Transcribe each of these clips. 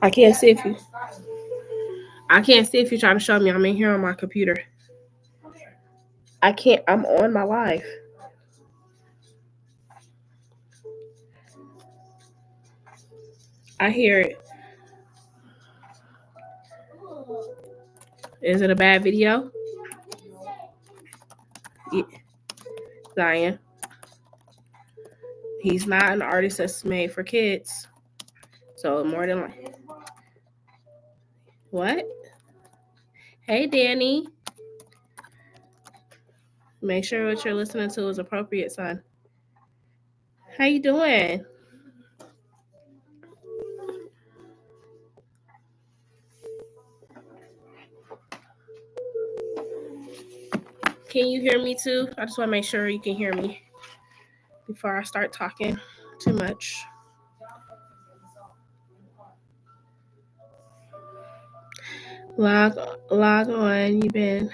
I can't see if you. I can't see if you're trying to show me. I'm in here on my computer. I can't. I'm on my live. I hear it. Is it a bad video? Yeah, Zion. He's not an artist that's made for kids. So more than like what? Hey Danny. Make sure what you're listening to is appropriate, son. How you doing? Can you hear me too? I just want to make sure you can hear me before I start talking too much. Log on. Log on. You've been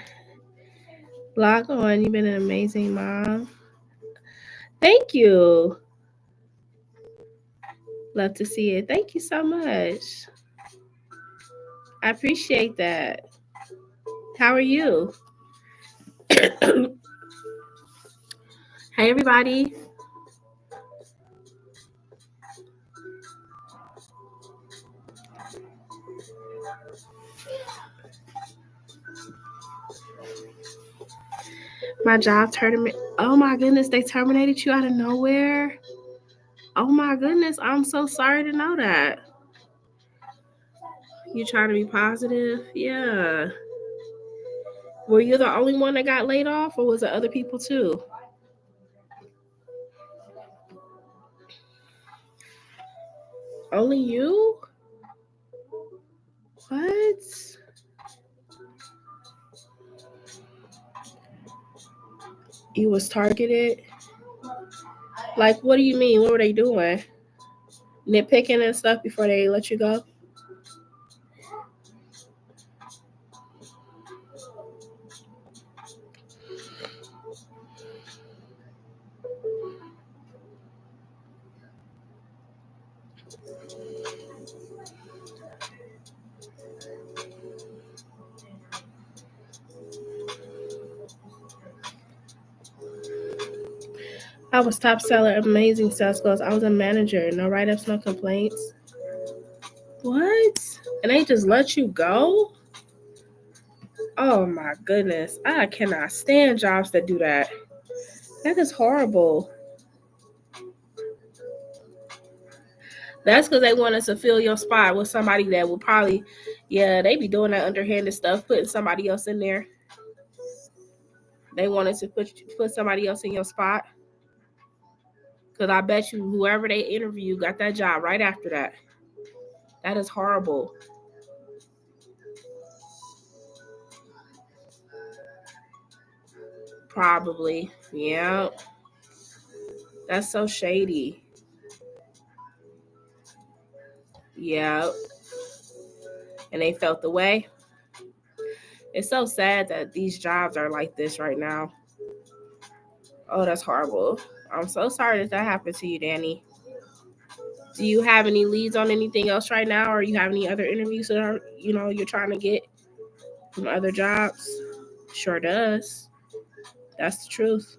an amazing mom. Thank you. Love to see it. Thank you so much. I appreciate that. How are you? Hey everybody. My job terminated. Oh my goodness, they terminated you out of nowhere. Oh my goodness, I'm so sorry to know that. You trying to be positive? Yeah. Were you the only one that got laid off, or was it other people too? Only you? What? You was targeted? Like, what do you mean? What were they doing? Nitpicking and stuff before they let you go? I was top seller, amazing sales goals. I was a manager, no write-ups, no complaints. What? And they just let you go? Oh my goodness. I cannot stand jobs that do that. That is horrible. That's because they want us to fill your spot with somebody that will probably, yeah, they be doing that underhanded stuff, putting somebody else in there. They wanted to put somebody else in your spot. Because I bet you whoever they interview got that job right after that. That is horrible. Probably. Yeah. That's so shady. Yeah. And they felt the way. It's so sad that these jobs are like this right now. Oh, that's horrible. I'm so sorry that happened to you, Danny. Do you have any leads on anything else right now, or you have any other interviews that are, you're trying to get from other jobs? Sure does. That's the truth.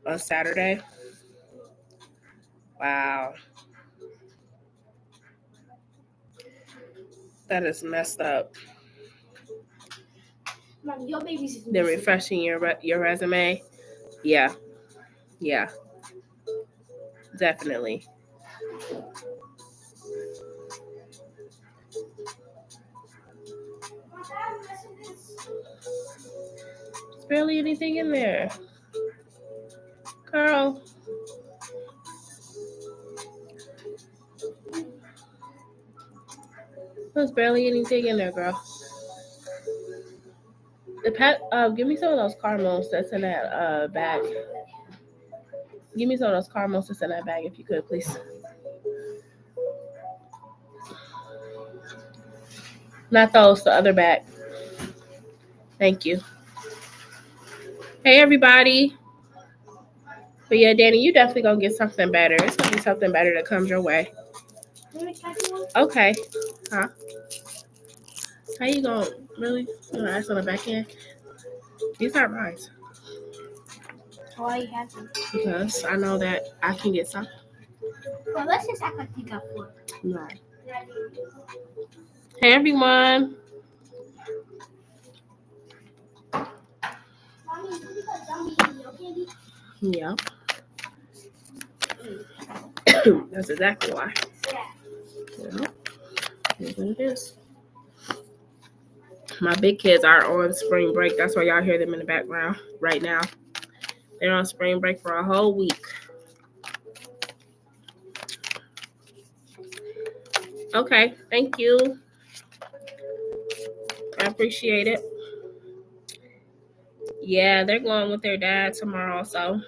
On Saturday. Wow. That is messed up. They're refreshing your resume. Yeah. Yeah. Definitely. There's barely anything in there. Girl. There's barely anything in there, girl. Give me some of those caramels that's in that bag. Give me some of those caramels that's in that bag if you could, please. Not those, the other back. Thank you. Hey, everybody. But yeah, Danny, you definitely gonna get something better. It's gonna be something better that comes your way. Okay. Huh? How you gonna really? You gonna ask on the back end? These aren't mine. Why you have them? Because I know that I can get some. Well, let's just act like you got 4. No. Hey, everyone. Yeah. That's exactly why. Yeah. Here's what it is. My big kids are on spring break. That's why y'all hear them in the background right now. They're on spring break for a whole week. Okay, thank you. I appreciate it. Yeah, they're going with their dad tomorrow, so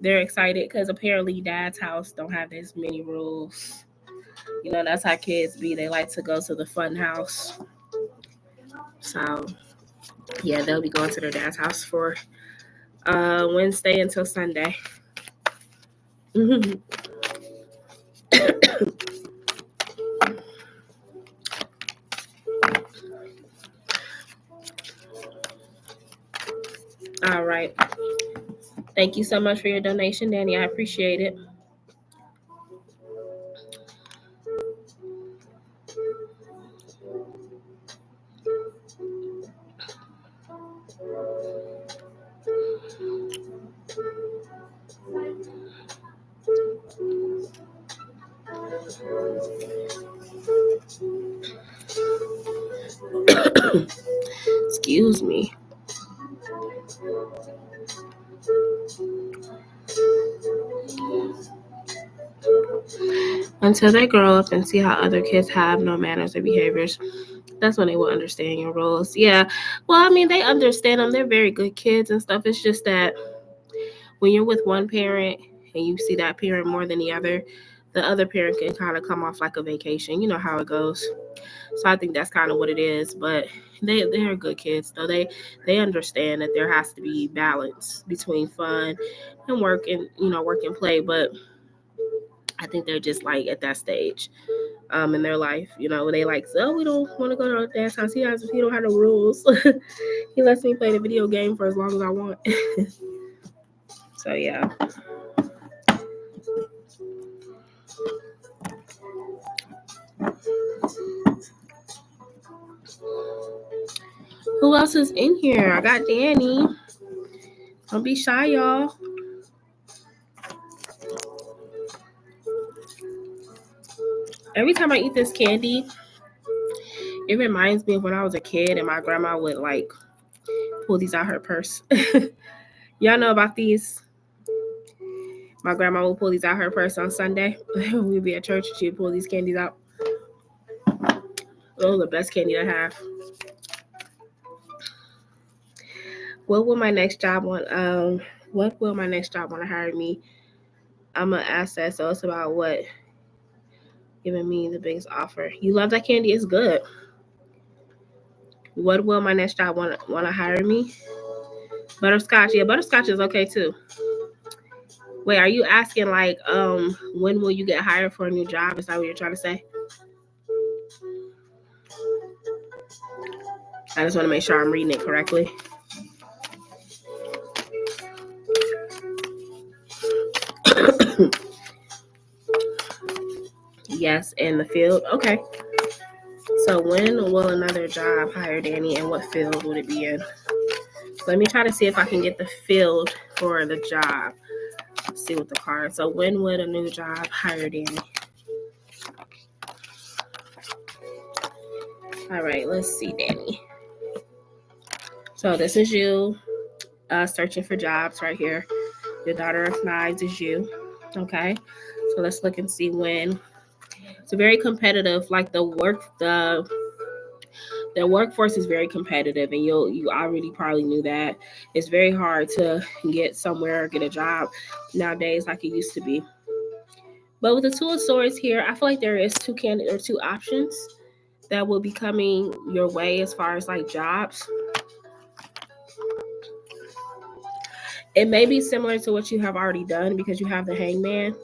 they're excited because apparently Dad's house don't have as many rules. You know, that's how kids be. They like to go to the fun house. So, yeah, they'll be going to their dad's house for Wednesday until Sunday. All right. Thank you so much for your donation, Danny. I appreciate it. Excuse me. Until they grow up and see how other kids have no manners or behaviors, that's when they will understand your rules. Yeah. Well, I mean, they understand them. They're very good kids and stuff. It's just that when you're with one parent and you see that parent more than the other parent can kind of come off like a vacation. You know how it goes. So I think that's kind of what it is. But they're good kids, though. They understand that there has to be balance between fun and work and work and play. But I think they're just like at that stage in their life, they like, so we don't want to go to our dad's house. He don't have no rules. He lets me play the video game for as long as I want. So yeah. Who else is in here? I got Danny. Don't be shy, y'all. Every time I eat this candy, it reminds me of when I was a kid and my grandma would like pull these out her purse. Y'all know about these? My grandma would pull these out her purse on Sunday. We'd be at church and she'd pull these candies out. Those are the best candy to have. What will my next job want? What will my next job want to hire me? I'm an asset, so it's about what giving me the biggest offer. You love that candy? It's good. What will my next job want to hire me? Butterscotch. Yeah, butterscotch is okay too. Wait, are you asking like when will you get hired for a new job? Is that what you're trying to say? I just want to make sure I'm reading it correctly. Yes, in the field. Okay. So when will another job hire Danny, and what field would it be in? Let me try to see if I can get the field for the job. Let's see what the card. So when would a new job hire Danny? All right, let's see, Danny. So this is you searching for jobs right here. Your daughter of 9 is you. Okay. So let's look and see when. It's very competitive. Like the workforce is very competitive, and you already probably knew that. It's very hard to get somewhere or get a job nowadays like it used to be. But with the Two of Swords here, I feel like there is two options. that will be coming your way as far as like jobs. It may be similar to what you have already done because you have the hangman.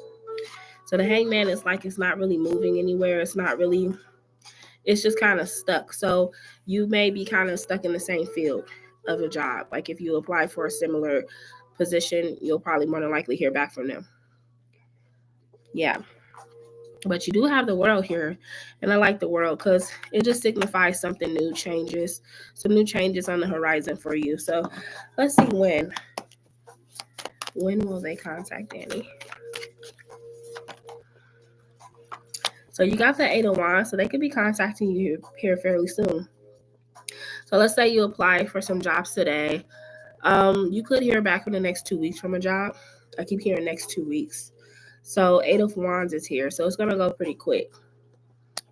So the hangman is like it's not really moving anywhere. It's just kind of stuck. So you may be kind of stuck in the same field of a job. Like if you apply for a similar position, you'll probably more than likely hear back from them. Yeah. But you do have the world here. And I like the world because it just signifies something new changes. Some new changes on the horizon for you. So let's see when. When will they contact Danny? So you got the 8 of Wands, so they could be contacting you here fairly soon. So let's say you apply for some jobs today. You could hear back in the next 2 weeks from a job. I keep hearing next 2 weeks. So 8 of Wands is here, so it's gonna go pretty quick.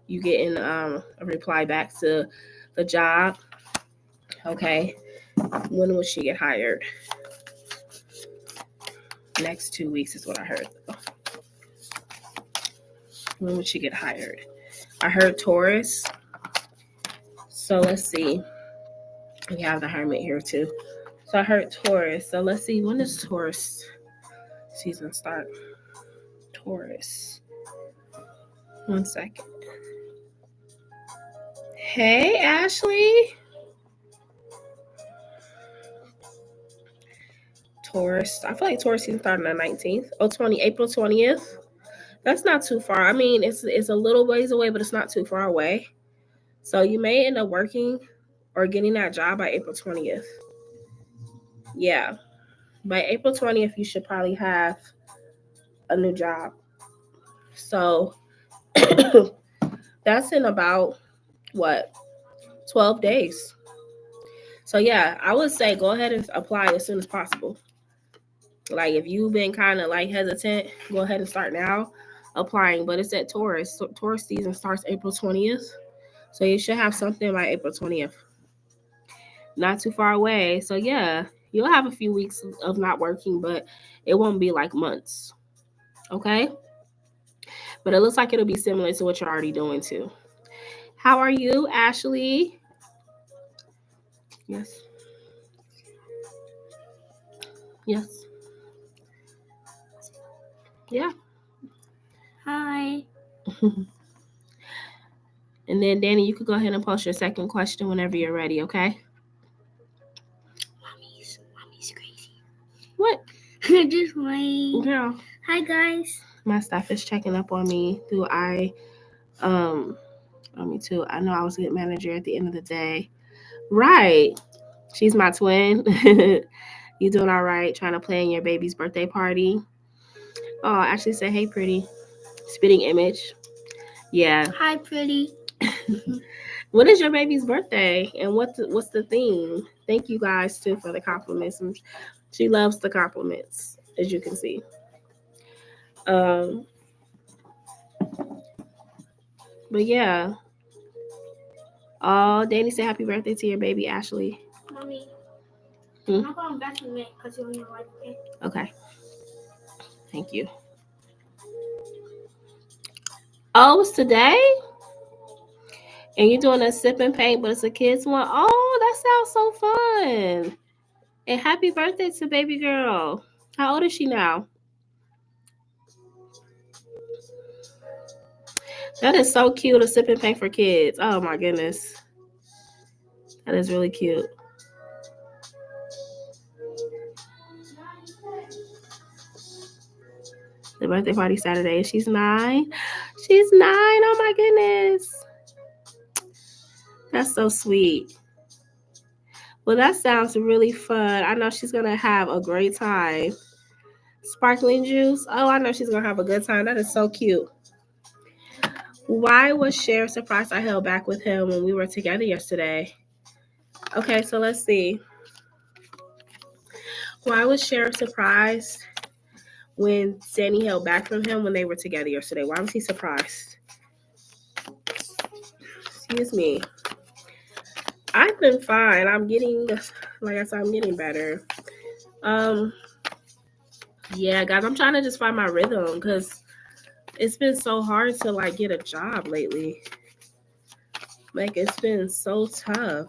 You getting a reply back to the job. Okay. When will she get hired? Next 2 weeks is what I heard. When would she get hired? I heard Taurus. So let's see. We have the Hermit here too. So I heard Taurus. So let's see. When does Taurus season start? Taurus. 1 second. Hey, Ashley. Taurus. I feel like Taurus season started on the 19th. April 20th. That's not too far. I mean, it's a little ways away, but it's not too far away. So you may end up working or getting that job by April 20th. Yeah. By April 20th, you should probably have a new job. So that's in about, 12 days. So yeah, I would say go ahead and apply as soon as possible. Like if you've been kind of like hesitant, go ahead and start now applying. But it's at Taurus. So Taurus season starts April 20th. So you should have something by April 20th. Not too far away. So yeah, you'll have a few weeks of not working, but it won't be like months. Okay? But it looks like it'll be similar to what you're already doing too. How are you, Ashley? Yes. Yes. Yeah. Hi. And then, Danny, you could go ahead and post your second question whenever you're ready, okay? Mommy's crazy. What? Just wait. Girl. Hi, guys. My staff is checking up on me. Me too. I know I was a good manager at the end of the day. Right. She's my twin. You doing all right? Trying to plan your baby's birthday party? Oh, actually say, hey, pretty. Spitting image. Yeah. Hi, pretty. When is your baby's birthday? And what's the theme? Thank you guys too for the compliments. She loves the compliments, as you can see. But yeah. Oh, Danny said happy birthday to your baby, Ashley. Mommy. I'm not going back to it because you're on your right, okay? Okay. Thank you. Oh, it's today? And you're doing a sip and paint, but it's a kid's one? Oh, that sounds so fun. And happy birthday to baby girl. How old is she now? That is so cute, a sip and paint for kids. Oh, my goodness. That is really cute. The birthday party Saturday. She's 9. She's 9. Oh, my goodness. That's so sweet. Well, that sounds really fun. I know she's going to have a great time. Sparkling juice. Oh, I know she's going to have a good time. That is so cute. Why was Cher surprised I held back with him when we were together yesterday? Okay, so let's see. Why was Cher surprised when Danny held back from him when they were together yesterday? Why was he surprised? Excuse me. I've been fine. I'm getting better. Yeah, guys, I'm trying to just find my rhythm because it's been so hard to like get a job lately. Like, it's been so tough.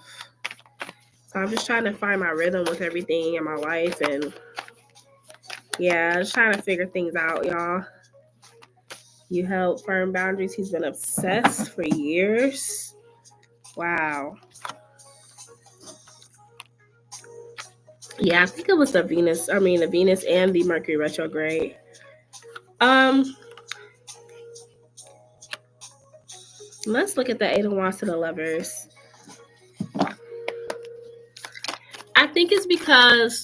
So I'm just trying to find my rhythm with everything in my life. And yeah, just trying to figure things out, y'all. You held firm boundaries. He's been obsessed for years. Wow. Yeah, I think it was the Venus and the Mercury retrograde. Let's look at the Eight of Wands to the Lovers. I think it's because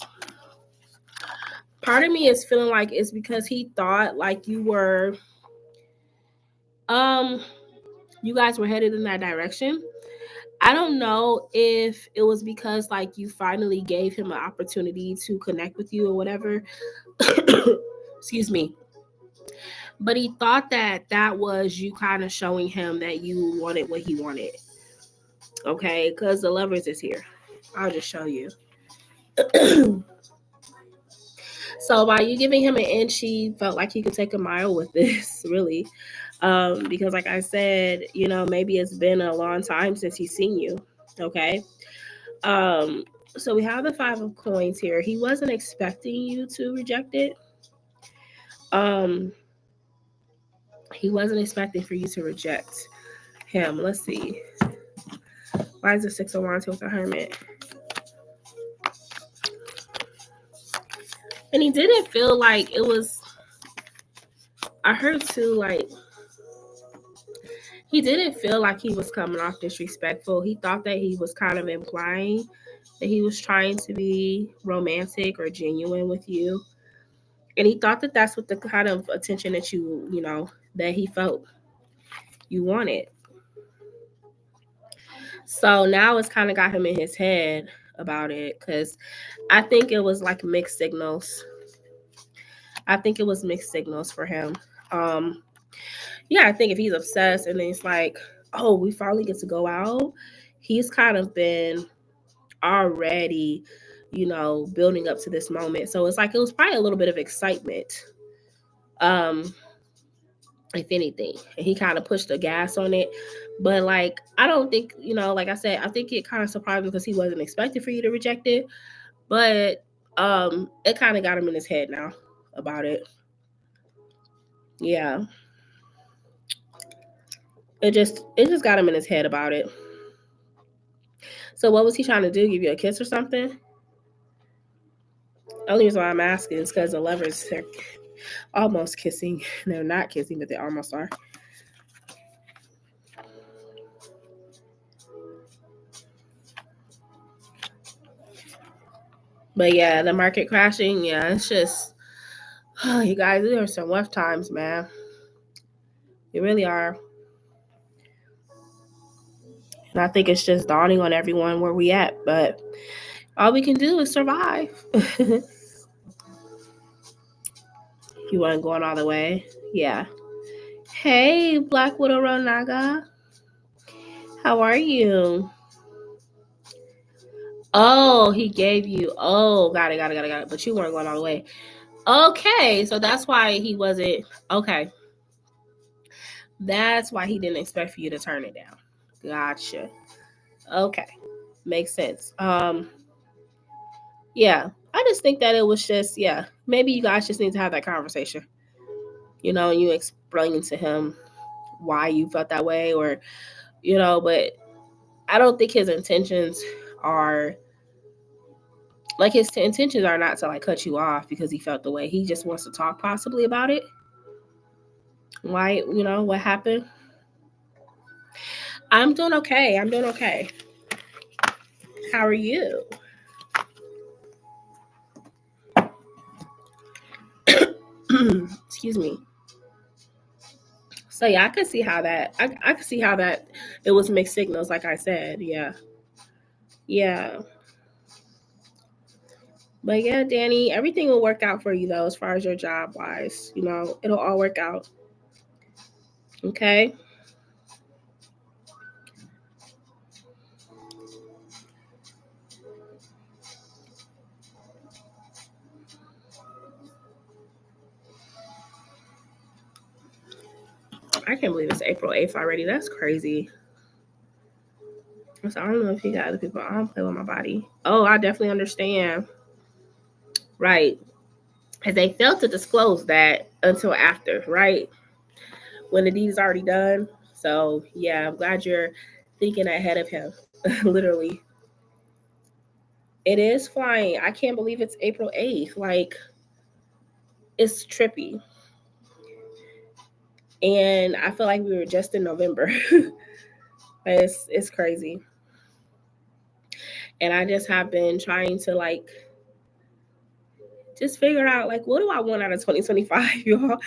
part of me is feeling like it's because he thought like you were, you guys were headed in that direction. I don't know if it was because like you finally gave him an opportunity to connect with you or whatever. Excuse me. But he thought that was you kind of showing him that you wanted what he wanted. Okay, because the Lovers is here. I'll just show you. So by you giving him an inch, he felt like he could take a mile with this, really. Because like I said, maybe it's been a long time since he's seen you. Okay. So we have the Five of Coins here. He wasn't expecting you to reject it. He wasn't expecting for you to reject him. Let's see. Why is the Six of Wands with the Hermit? And he didn't feel like it was, I heard too, like, he didn't feel like he was coming off disrespectful. He thought that he was kind of implying that he was trying to be romantic or genuine with you. And he thought that that's what the kind of attention that that he felt you wanted. So now it's kind of got him in his head about it because I think it was like mixed signals. I think it was mixed signals for him. Yeah, I think if he's obsessed and then it's like, oh, we finally get to go out, he's kind of been already, building up to this moment. So it's like it was probably a little bit of excitement. If anything. And he kind of pushed the gas on it. But like, I don't think, like I said, I think it kind of surprised because he wasn't expecting for you to reject it. But it kind of got him in his head now about it. Yeah. It just got him in his head about it. So what was he trying to do? Give you a kiss or something? The only reason why I'm asking is because the Lovers are almost kissing. They're not kissing, but they almost are. But yeah, the market crashing, yeah, it's just, oh, you guys, there are some rough times, man. You really are. And I think it's just dawning on everyone where we at. But all we can do is survive. You weren't going all the way. Yeah. Hey, Black Widow Ronaga. How are you? Oh, he gave you. Oh, got it. But you weren't going all the way. Okay, so that's why he wasn't. Okay. That's why he didn't expect for you to turn it down. Gotcha. Okay. Makes sense. Yeah. I just think that it was just, yeah, maybe you guys just need to have that conversation. And you explain to him why you felt that way or, but I don't think his intentions are like his intentions are not to like cut you off because he felt the way. He just wants to talk possibly about it. Why, what happened? I'm doing okay. How are you? Excuse me. So yeah, I could see how that it was mixed signals, like I said. Yeah. But yeah, Danny, everything will work out for you though, as far as your job wise. It'll all work out. Okay. I can't believe it's April 8th already. That's crazy. So I don't know if you got other people. I don't play with my body. Oh, I definitely understand. Right. Because they failed to disclose that until after, right? When the deed is already done. So yeah, I'm glad you're thinking ahead of him. Literally. It is flying. I can't believe it's April 8th. Like, it's trippy. And I feel like we were just in November. It's crazy. And I just have been trying to like just figure out like what do I want out of 2025, y'all?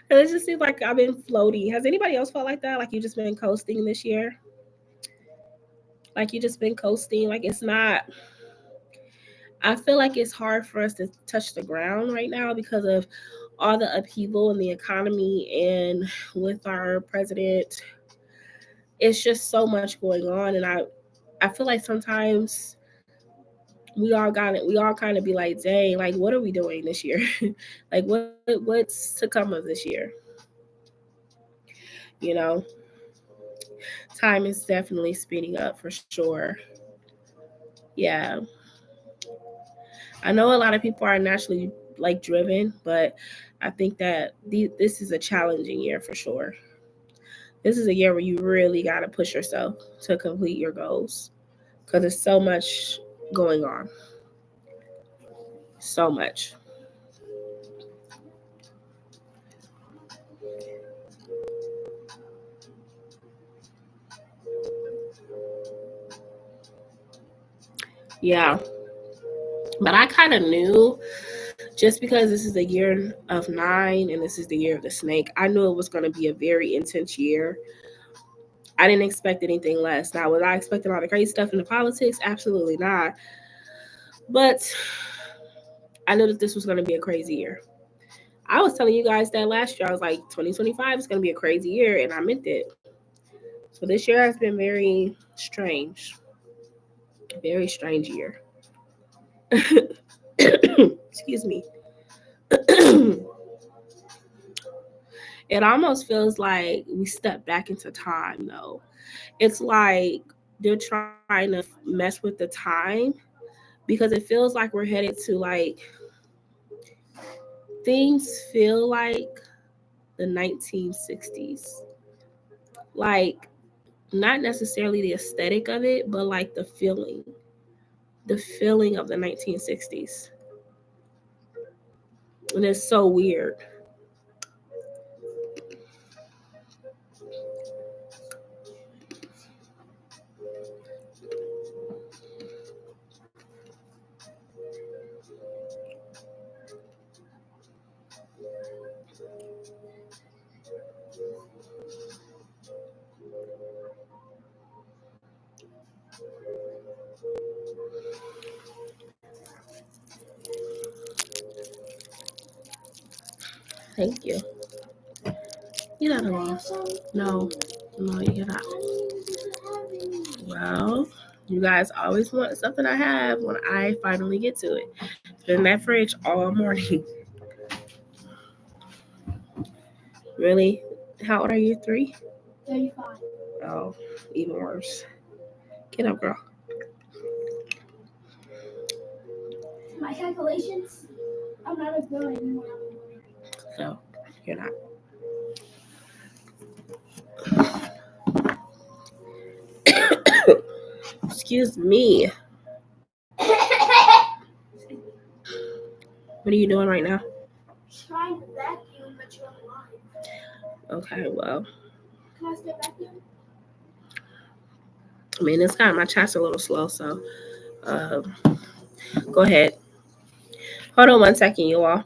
And it just seems like I've been floating. Has anybody else felt like that? Like you just been coasting this year? Like you just been coasting? Like it's not, I feel like it's hard for us to touch the ground right now because of all the upheaval in the economy and with our president. It's just so much going on. And I feel like sometimes we all got it. We all kind of be like, dang, like, what are we doing this year? Like, what's to come of this year? You know, time is definitely speeding up for sure. Yeah. I know a lot of people are naturally like driven, but I think that this is a challenging year for sure. This is a year where you really got to push yourself to complete your goals because there's so much going on. So much. Yeah. But I kind of knew just because this is the year of 9 and this is the year of the snake, I knew it was going to be a very intense year. I didn't expect anything less. Now, was I expecting all the crazy stuff in the politics? Absolutely not. But I knew that this was going to be a crazy year. I was telling you guys that last year. I was like, 2025 is going to be a crazy year, and I meant it. So this year has been very strange. Very strange year. Excuse me. It almost feels like we step back into time, though. It's like they're trying to mess with the time because it feels like we're headed to like things feel like the 1960s. Like, not necessarily the aesthetic of it, but like the feeling of the 1960s. And it's so weird. Thank you. You're not alone. No, no, you're not. Well, you guys always want something I have when I finally get to it. It's been in that fridge all morning. Really? How old are you? 3? 35. Oh, even worse. Get up, girl. My calculations, I'm not a girl anymore. No, you're not. Excuse me. What are you doing right now? Trying to vacuum, but you're alive. Okay, well, Can I still vacuum? I mean, it's kind of my chat's a little slow, so um, go ahead. Hold on 1 second, you all.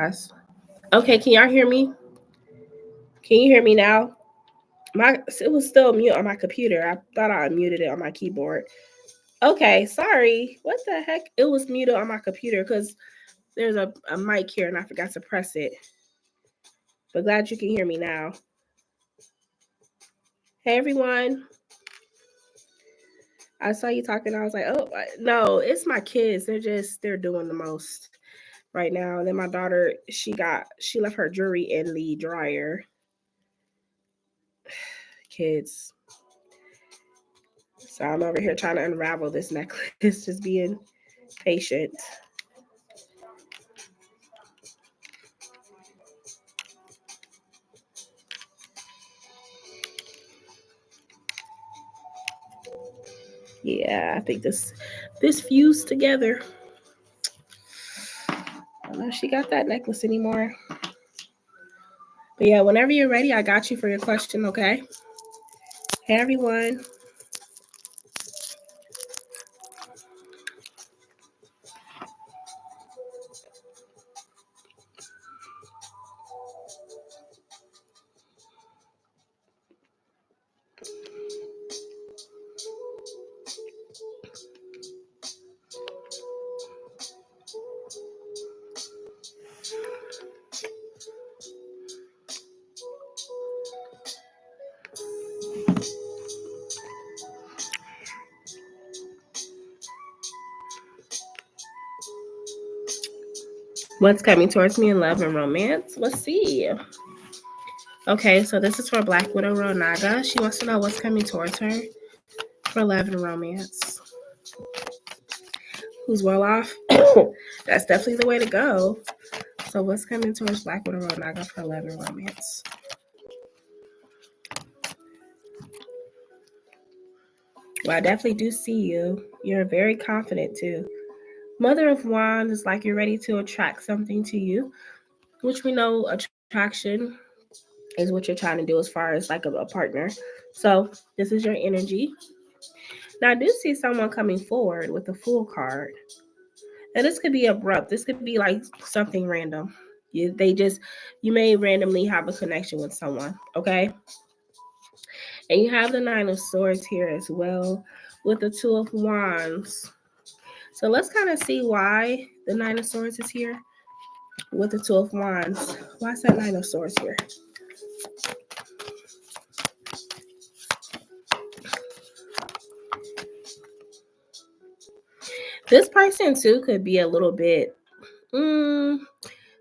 Okay, can y'all hear me? Can you hear me now? It was still mute on my computer. I thought I unmuted it on my keyboard. Okay, sorry. What the heck? It was muted on my computer because there's a mic here and I forgot to press it. But glad you can hear me now. Hey everyone. I saw you talking. I was like, oh no, it's my kids. They're doing the most right now. And then my daughter, she left her jewelry in the dryer. Kids. So I'm over here trying to unravel this necklace, just being patient. Yeah, I think this fused together. I don't know if she got that necklace anymore. But yeah, whenever you're ready, I got you for your question, okay? Hey everyone. What's coming towards me in love and romance? Let's see. Okay, so this is for Black Widow Ronaga. She wants to know what's coming towards her for love and romance. Who's well off? That's definitely the way to go. So what's coming towards Black Widow Ronaga for love and romance? Well, I definitely do see you. You're very confident too. Mother of Wands is like you're ready to attract something to you, which we know attraction is what you're trying to do as far as like a partner. So this is your energy. Now I do see someone coming forward with the Fool card. And this could be abrupt. This could be like something random. You may randomly have a connection with someone, okay? And you have the Nine of Swords here as well with the Two of Wands. So let's kind of see why the Nine of Swords is here with the Two of Wands. Why is that Nine of Swords here? This person too could be a little bit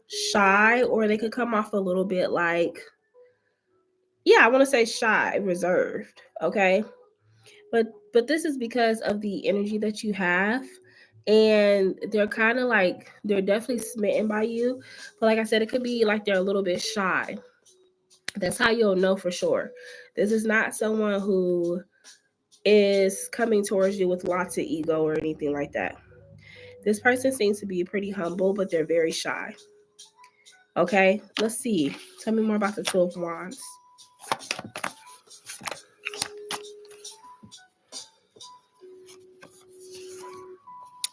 shy, or they could come off a little bit like, yeah, I want to say shy, reserved, okay? But this is because of the energy that you have, and they're kind of like, they're definitely smitten by you, but like I said, it could be like they're a little bit shy. That's how you'll know for sure. This is not someone who is coming towards you with lots of ego or anything like that. This person seems to be pretty humble, but they're very shy. Okay, let's see. Tell me more about the Two of Wands.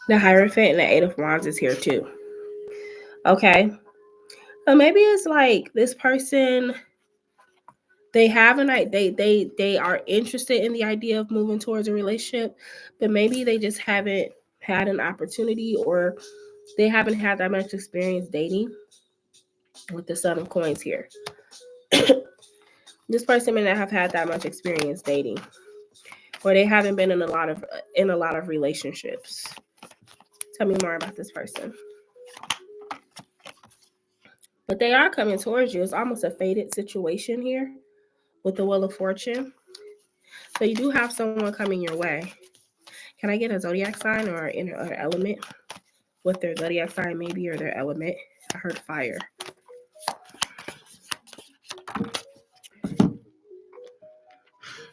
The Hierophant and the Eight of Wands is here too. Okay. So maybe it's like this person, they have they are interested in the idea of moving towards a relationship, but maybe they just haven't had an opportunity, or they haven't had that much experience dating with the Seven of Coins here. This person may not have had that much experience dating, or they haven't been in a lot of relationships. Tell me more about this person. But they are coming towards you. It's almost a fated situation here with the Wheel of Fortune. So you do have someone coming your way. Can I get a zodiac sign or an element? With their zodiac sign maybe, or their element. I heard fire.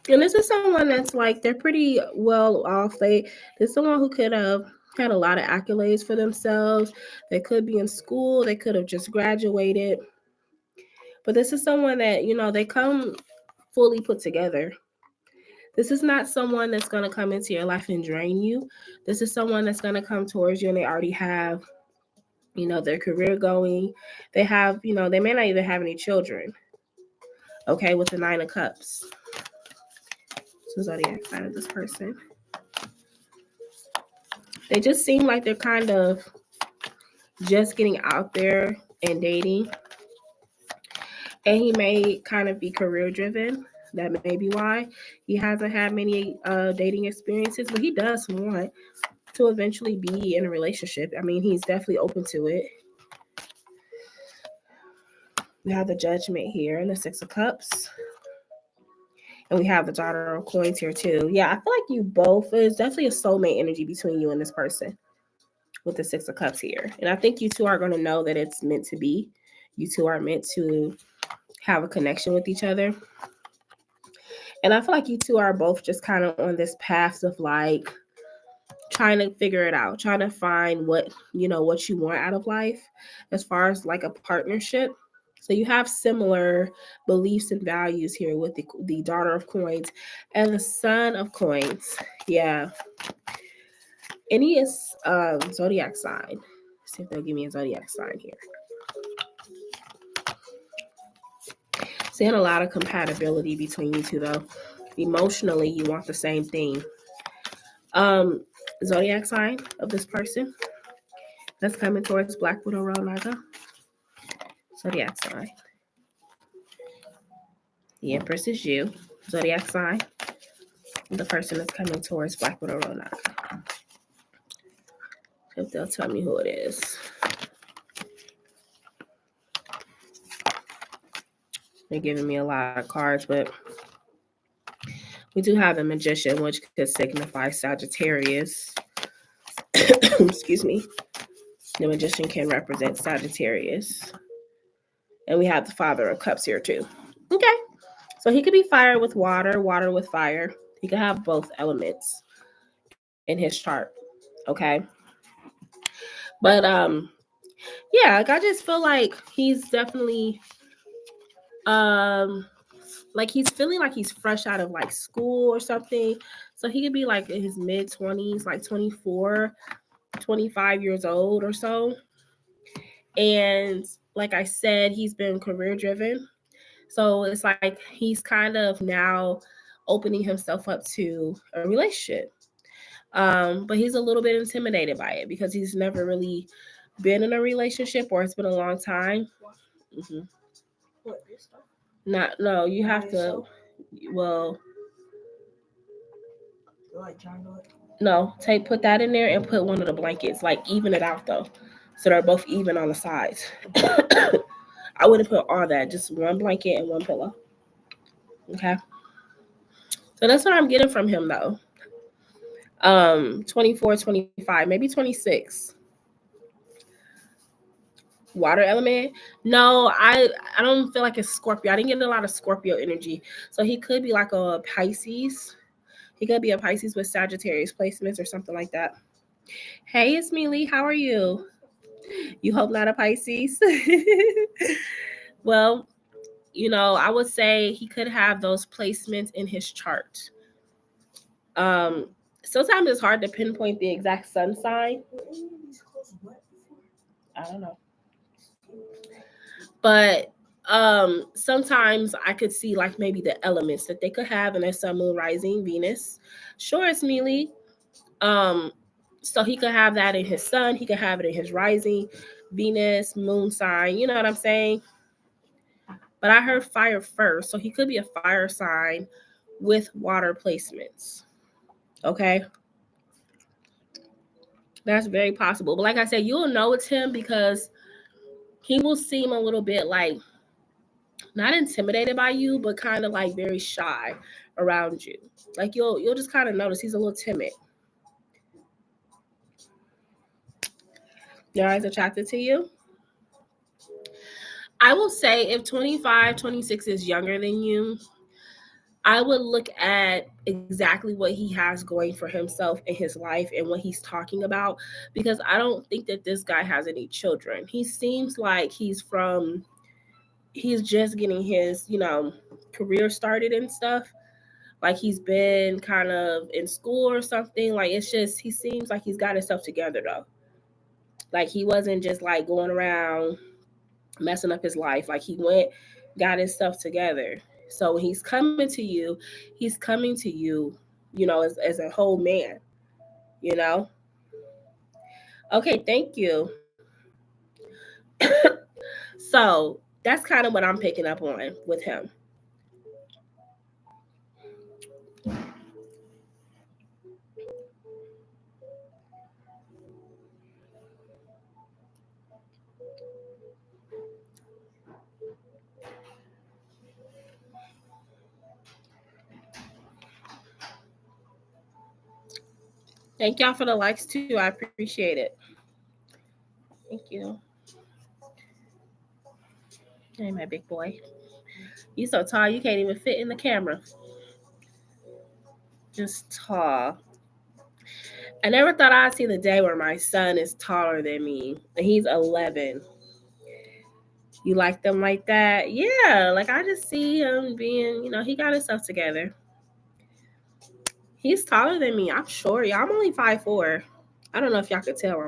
And this is someone that's like, they're pretty well off. There's someone who could have had a lot of accolades for themselves. They could be in school. They could have just graduated. But this is someone that, they come fully put together. This is not someone that's going to come into your life and drain you. This is someone that's going to come towards you, and they already have their career going. They have, they may not even have any children. Okay, with the Nine of Cups. So zodiac sign of this person. They just seem like they're kind of just getting out there and dating. And he may kind of be career driven. That may be why he hasn't had many dating experiences, but he does want to eventually be in a relationship. I mean, he's definitely open to it. We have the Judgment here and the Six of Cups. And we have the Daughter of Coins here too. Yeah, I feel like you both, there's definitely a soulmate energy between you and this person with the Six of Cups here. And I think you two are going to know that it's meant to be. You two are meant to have a connection with each other. And I feel like you two are both just kind of on this path of like trying to figure it out, trying to find what you want out of life as far as like a partnership. So you have similar beliefs and values here with the Daughter of Coins and the Son of Coins. Yeah. And he is zodiac sign. Let's see if they'll give me a zodiac sign here. Seeing a lot of compatibility between you two though. Emotionally, you want the same thing. Zodiac sign of this person that's coming towards Black Widow Road Naga. Zodiac sign. The Empress is you. Zodiac sign. The person that's coming towards Black Widow Road Naga. If they'll tell me who it is. They're giving me a lot of cards, but we do have the Magician, which could signify Sagittarius. Excuse me. The Magician can represent Sagittarius. And we have the Father of Cups here too. Okay. So he could be fire with water, water with fire. He could have both elements in his chart. Okay. But yeah, like I just feel like he's definitely like he's feeling like he's fresh out of like school or something. So he could be like in his mid-20s, like 24, 25 years old or so. And like I said, he's been career driven. So it's like he's kind of now opening himself up to a relationship. But he's a little bit intimidated by it because he's never really been in a relationship or it's been a long time. Mm-hmm. No, you have to. Well, no, put that in there and put one of the blankets, like even it out though, so they're both even on the sides. I wouldn't put all that, just one blanket and one pillow. Okay. So that's what I'm getting from him though. 24, 25, maybe 26. Water element. No, I don't feel like it's Scorpio. I didn't get a lot of Scorpio energy. So he could be like a Pisces. He could be a Pisces with Sagittarius placements or something like that. Hey, it's me, Lee. How are you? You hope not a Pisces? Well, I would say he could have those placements in his chart. Sometimes it's hard to pinpoint the exact sun sign. I don't know. But sometimes I could see like maybe the elements that they could have in their sun, moon, rising, Venus. Sure, it's Mealy. So he could have that in his sun. He could have it in his rising, Venus, moon sign. You know what I'm saying? But I heard fire first. So he could be a fire sign with water placements. Okay. That's very possible. But like I said, you'll know it's him because he will seem a little bit like not intimidated by you, but kind of like very shy around you. Like you'll just kind of notice he's a little timid. Your eyes attracted to you? I will say if 25, 26 is younger than you, I would look at exactly what he has going for himself in his life and what he's talking about, because I don't think that this guy has any children. He seems like he's just getting his, career started and stuff. Like he's been kind of in school or something. Like it's just, he seems like he's got himself together though. Like he wasn't just like going around messing up his life. Like he went, got his stuff together. So when he's coming to you, he's coming to you, as a whole man, you know? Okay, thank you. So that's kind of what I'm picking up on with him. Thank y'all for the likes too. I appreciate it. Thank you. Hey, my big boy. You so tall you can't even fit in the camera. Just tall. I never thought I'd see the day where my son is taller than me. And he's 11. You like them like that? Yeah, like I just see him being, he got himself together. He's taller than me. I'm short. Y'all, I'm only 5'4". I don't know if y'all could tell.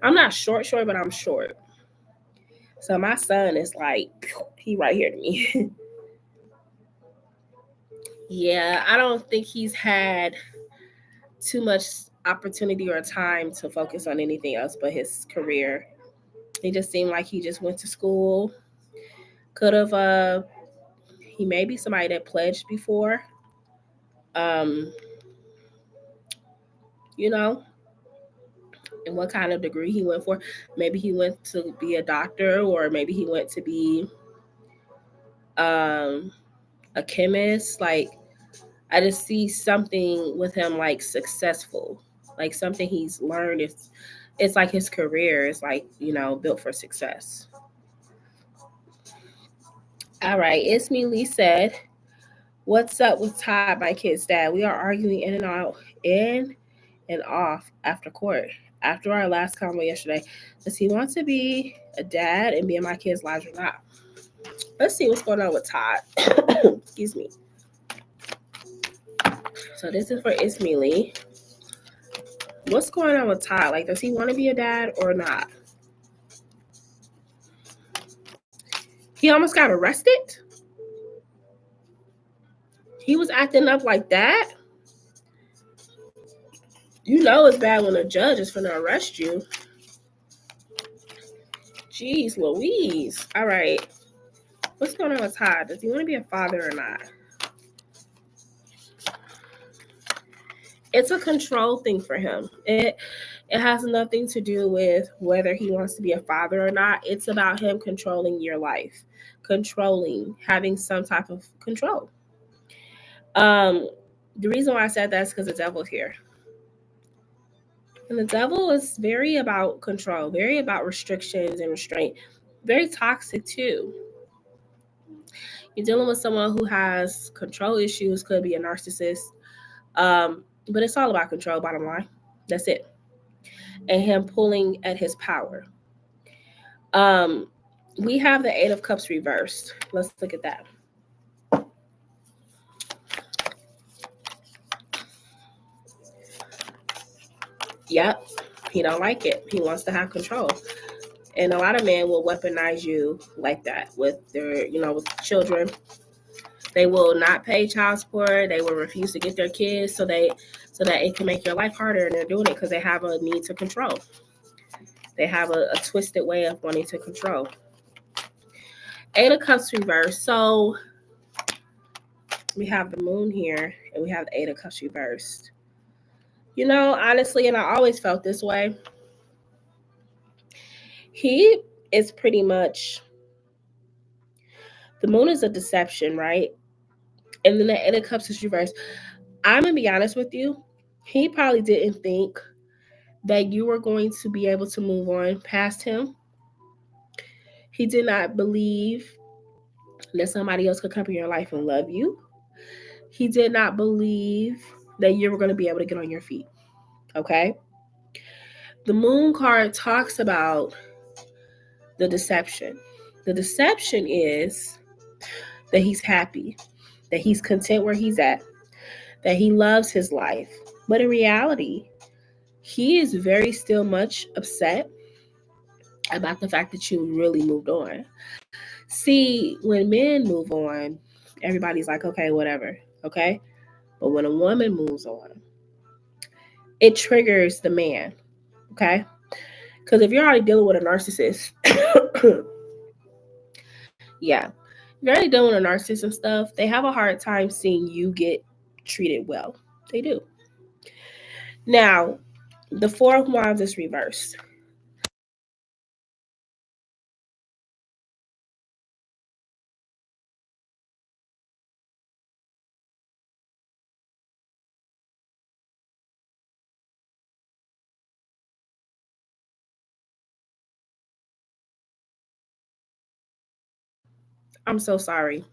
I'm not short, but I'm short. So my son is like, he right here to me. Yeah, I don't think he's had too much opportunity or time to focus on anything else but his career. He just seemed like he just went to school. Could have, he may be somebody that pledged before. Um, you know, and what kind of degree he went for. Maybe he went to be a doctor, or maybe he went to be a chemist. Like, I just see something with him like successful, like something he's learned. It's like his career is like, built for success. All right, it's me. Lee said, "What's up with Todd, my kid's dad? We are arguing in and off after court. After our last convo yesterday, does he want to be a dad and be in my kids' lives or not?" Let's see what's going on with Todd. Excuse me. So this is for Ismi Lee. What's going on with Todd? Like, does he want to be a dad or not? He almost got arrested? He was acting up like that? You know it's bad when a judge is finna arrest you. Jeez Louise. All right. What's going on with Todd? Does he want to be a father or not? It's a control thing for him. It has nothing to do with whether he wants to be a father or not. It's about him controlling your life, having some type of control. The reason why I said that is because the devil's here. And the devil is very about control, very about restrictions and restraint, very toxic too. You're dealing with someone who has control issues, could be a narcissist, but it's all about control, bottom line. That's it. And him pulling at his power. We have the Eight of Cups reversed. Let's look at that. Yep, he don't like it. He wants to have control. And a lot of men will weaponize you like that with their, with children. They will not pay child support. They will refuse to get their kids so that it can make your life harder. And they're doing it because they have a need to control. They have a twisted way of wanting to control. Eight of Cups reversed. So we have the moon here and we have the Eight of Cups reversed. Honestly, and I always felt this way, he is pretty much, the moon is a deception, right? And then the Eight of Cups is reversed. I'm going to be honest with you. He probably didn't think that you were going to be able to move on past him. He did not believe that somebody else could come in your life and love you. He did not believe that you were going to be able to get on your feet. Okay? The moon card talks about the deception. The deception is that he's happy, that he's content where he's at, that he loves his life. But in reality, he is very still much upset about the fact that you really moved on. See, when men move on, everybody's like, okay, whatever, okay? But when a woman moves on, it triggers the man, okay? Because if you're already dealing with a narcissist, yeah, if you're already dealing with a narcissist and stuff, they have a hard time seeing you get treated well. They do. Now, the Four of Wands is reversed. I'm so sorry.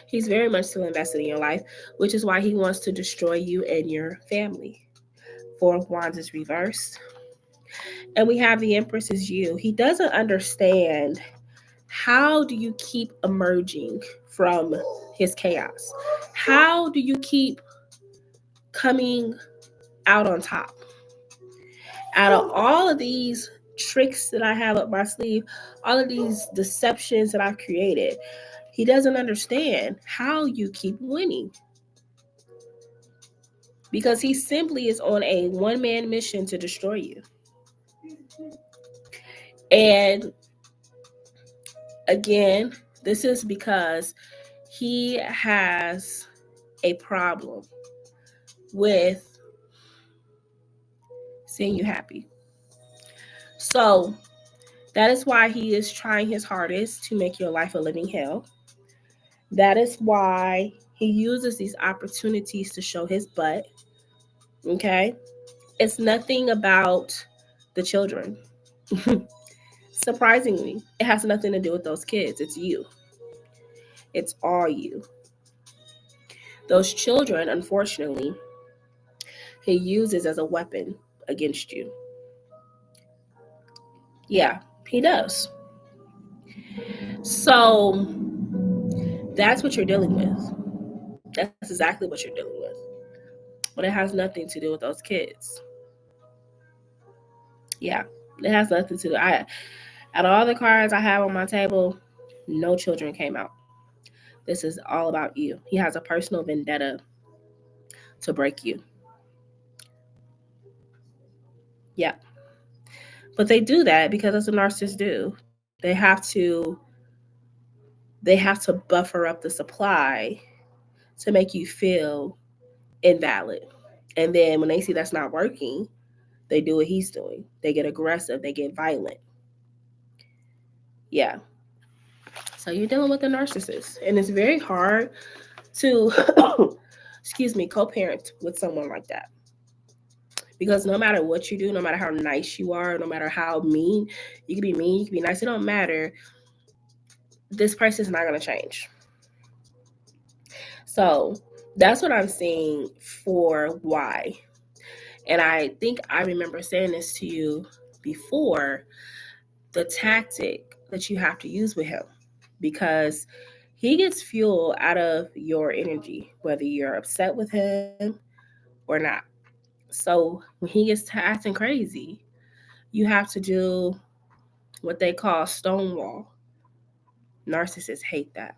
He's very much still invested in your life, which is why he wants to destroy you and your family. Four of Wands is reversed. And we have the Empress is you. He doesn't understand how do you keep emerging from his chaos? How do you keep coming out on top? Out of all of these tricks that I have up my sleeve, all of these deceptions that I've created, he doesn't understand how you keep winning. Because he simply is on a one-man mission to destroy you. And again, this is because he has a problem with seeing you happy. So that is why he is trying his hardest to make your life a living hell. That is why he uses these opportunities to show his butt. Okay? It's nothing about the children. Surprisingly, it has nothing to do with those kids. It's you. It's all you. Those children, unfortunately, he uses as a weapon against you. Yeah, he does. So that's what you're dealing with. That's exactly what you're dealing with. But it has nothing to do with those kids. Yeah, it has nothing to do. Out of all the cards I have on my table, no children came out. This is all about you. He has a personal vendetta to break you. Yeah. But they do that because that's what narcissists do. They have to buffer up the supply to make you feel invalid. And then when they see that's not working, they do what he's doing. They get aggressive, they get violent. Yeah. So you're dealing with a narcissist. And it's very hard to co-parent with someone like that. Because no matter what you do, no matter how nice you are, no matter how mean, you can be you can be nice, it don't matter. This person's not going to change. So that's what I'm seeing for why. And I think I remember saying this to you before, the tactic that you have to use with him, because he gets fuel out of your energy, whether you're upset with him or not. So when he gets to acting crazy, you have to do what they call stonewall. Narcissists hate that.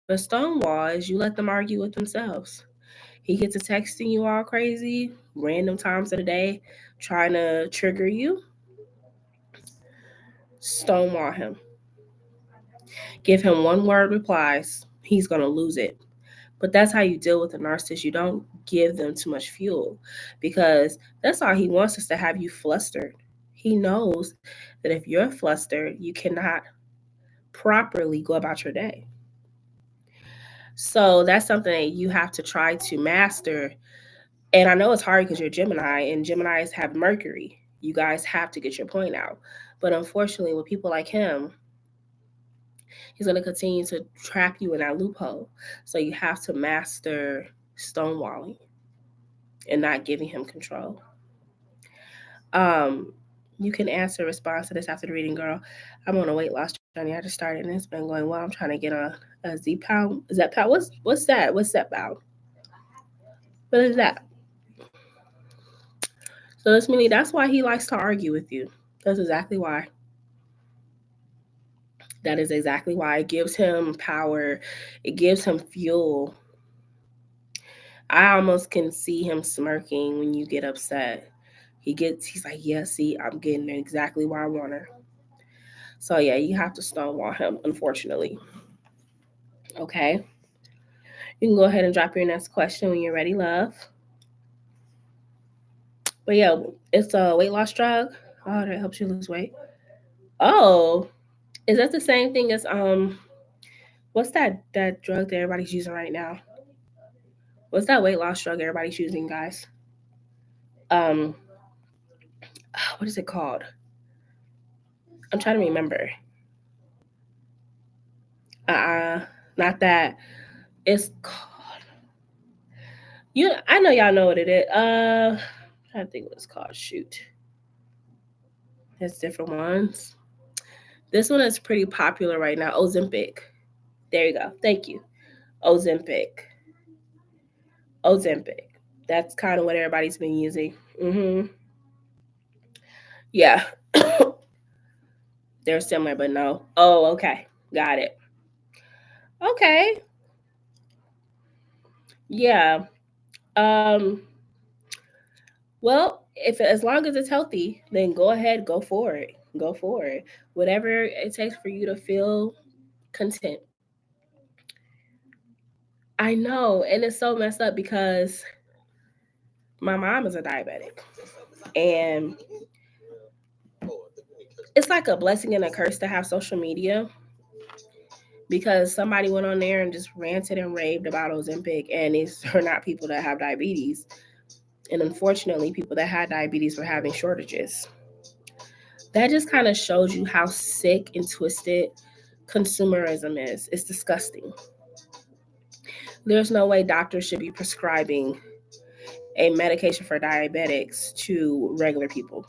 But stonewall is you let them argue with themselves. He gets to texting you all crazy, random times of the day, trying to trigger you. Stonewall him. Give him one word replies. He's going to lose it. But that's how you deal with a narcissist. You don't give them too much fuel, because that's all he wants is to have you flustered. He knows that if you're flustered, you cannot properly go about your day. So that's something that you have to try to master. And I know it's hard because you're Gemini, and Geminis have Mercury. You guys have to get your point out. But unfortunately, with people like him, he's going to continue to trap you in that loophole. So you have to master stonewalling and not giving him control. You can answer response to this after the reading, girl. I'm on a weight loss journey. I just started and it's been going well. I'm trying to get a Z-Pound. Is that pound? What's that? What's that pound? What is that? So this meaning that's why he likes to argue with you. That's exactly why. That is exactly why. It gives him power. It gives him fuel. I almost can see him smirking when you get upset. He's like, yeah, see, I'm getting exactly where I want her. So yeah, you have to stonewall him, unfortunately. Okay. You can go ahead and drop your next question when you're ready, love. But yeah, it's a weight loss drug. Oh, that helps you lose weight. Oh, is that the same thing as what's that drug that everybody's using right now? What's that weight loss drug everybody's using, guys? Um, what is it called? I'm trying to remember. Not that. It's called. I know y'all know what it is. I'm trying to think what it's called. Shoot, there's different ones. This one is pretty popular right now. Ozempic. There you go. Thank you. Ozempic. Ozempic. That's kind of what everybody's been using. Yeah. They're similar, but no. Oh, okay. Got it. Okay. Yeah. Um. Well, if as long as it's healthy, then go ahead, go for it. Go for it. Whatever it takes for you to feel content. I know, and it's so messed up because my mom is a diabetic, and it's like a blessing and a curse to have social media because somebody went on there and just ranted and raved about Ozempic, and these are not people that have diabetes. And unfortunately, people that had diabetes were having shortages. That just kind of shows you how sick and twisted consumerism is. It's disgusting. There's no way doctors should be prescribing a medication for diabetics to regular people.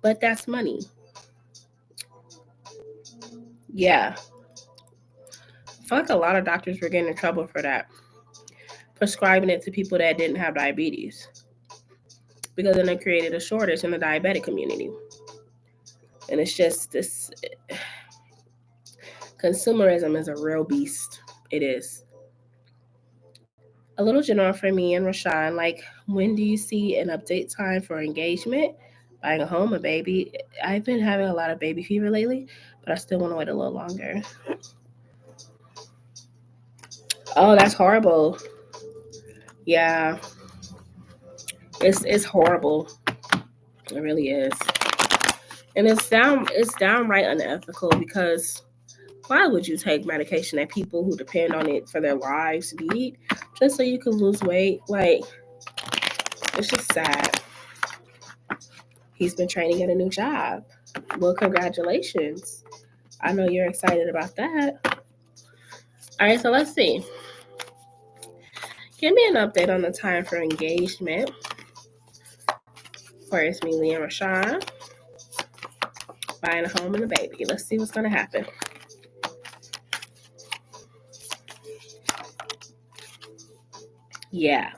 But that's money. Yeah. I feel like a lot of doctors were getting in trouble for that, prescribing it to people that didn't have diabetes, because then it created a shortage in the diabetic community. And it's just this consumerism is a real beast. It is. A little general for me and Rashawn, like, when do you see an update time for engagement, buying a home, a baby? I've been having a lot of baby fever lately, but I still want to wait a little longer. Oh, that's horrible. Yeah. It's horrible. It really is. And it's downright unethical because why would you take medication that people who depend on it for their lives need just so you can lose weight? Like, it's just sad. He's been training at a new job. Well, congratulations. I know you're excited about that. All right, so let's see. Give me an update on the time for engagement for it's me, Lee and Rashawn. Buying a home and a baby. Let's see what's going to happen. Yeah.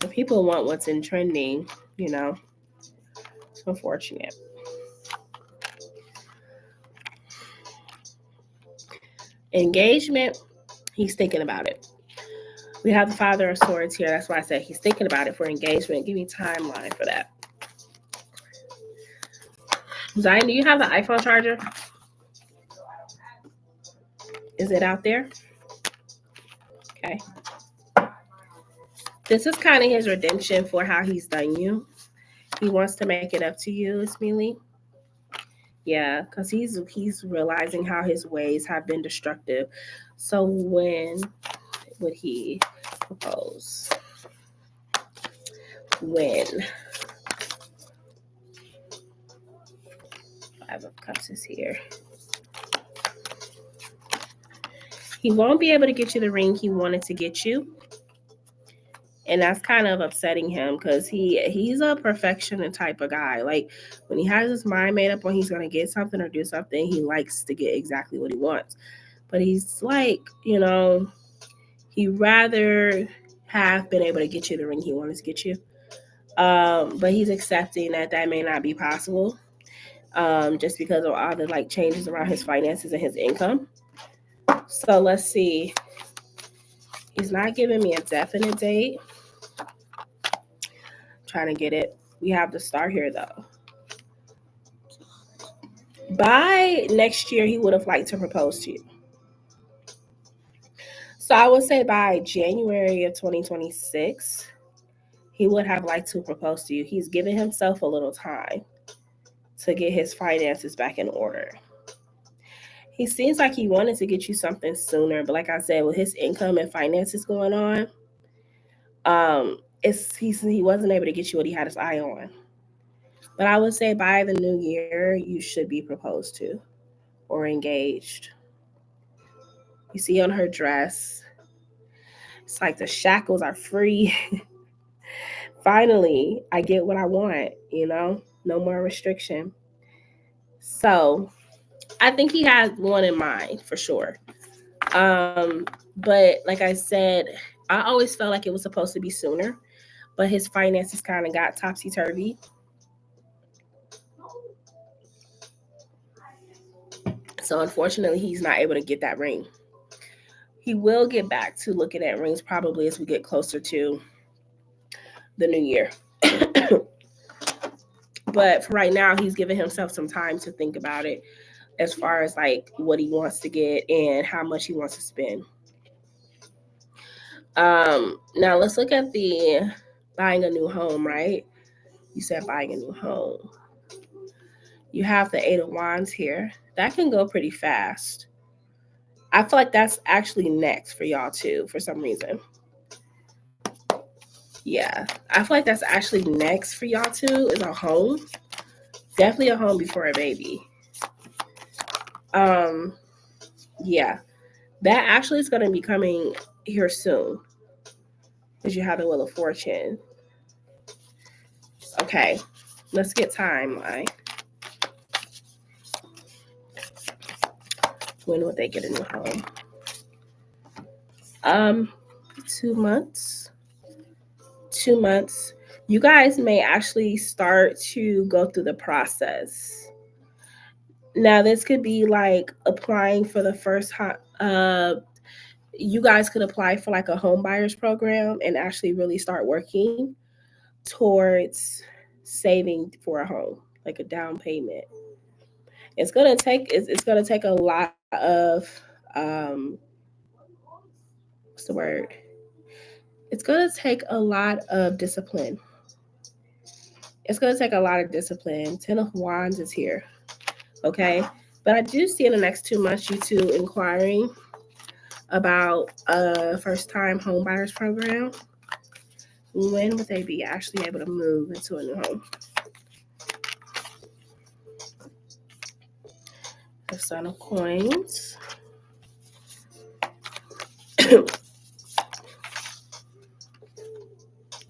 If people want what's in trending, it's unfortunate. Engagement, he's thinking about it. We have the Father of Swords here. That's why I said he's thinking about it for engagement. Give me a timeline for that. Zion, do you have the iPhone charger? Is it out there? Okay. This is kind of his redemption for how he's done you. He wants to make it up to you, Ismaili. Yeah, because he's realizing how his ways have been destructive. So when would he propose? When? Five of Cups is here. He won't be able to get you the ring he wanted to get you. And that's kind of upsetting him because he's a perfectionist type of guy. Like, when he has his mind made up when he's going to get something or do something, he likes to get exactly what he wants. But he's like, he'd rather have been able to get you the ring he wanted to get you. But he's accepting that may not be possible, just because of all the like changes around his finances and his income. So let's see. He's not giving me a definite date. Trying to get it. We have the star here though. By next year, he would have liked to propose to you. So I would say by January of 2026, he would have liked to propose to you. He's giving himself a little time to get his finances back in order. He seems like he wanted to get you something sooner, but like I said, with his income and finances going on, he wasn't able to get you what he had his eye on. But I would say by the new year, you should be proposed to or engaged. You see on her dress, it's like the shackles are free. Finally, I get what I want, no more restriction. So I think he has one in mind for sure. But like I said, I always felt like it was supposed to be sooner, but his finances kind of got topsy-turvy. So unfortunately, he's not able to get that ring. He will get back to looking at rings probably as we get closer to the new year. But for right now, he's giving himself some time to think about it as far as like what he wants to get and how much he wants to spend. Now let's look at the buying a new home, right? You said buying a new home. You have the 8 of Wands here. That can go pretty fast. I feel like that's actually next for y'all too, for some reason. Yeah, I feel like that's actually next for y'all too, is a home. Definitely a home before a baby. Yeah, that actually is going to be coming here soon, because you have the Wheel of Fortune. Okay, let's get timeline. When would they get a new home? 2 months. 2 months. You guys may actually start to go through the process. Now, this could be like applying for the first you guys could apply for like a home buyers program and actually really start working towards saving for a home, like a down payment. It's gonna take a lot of what's the word? It's gonna take a lot of discipline. It's gonna take a lot of discipline. 10 of Wands is here. Okay. But I do see in the next 2 months you two inquiring about a first time home buyers program. When would they be actually able to move into a new home? The Son of Coins.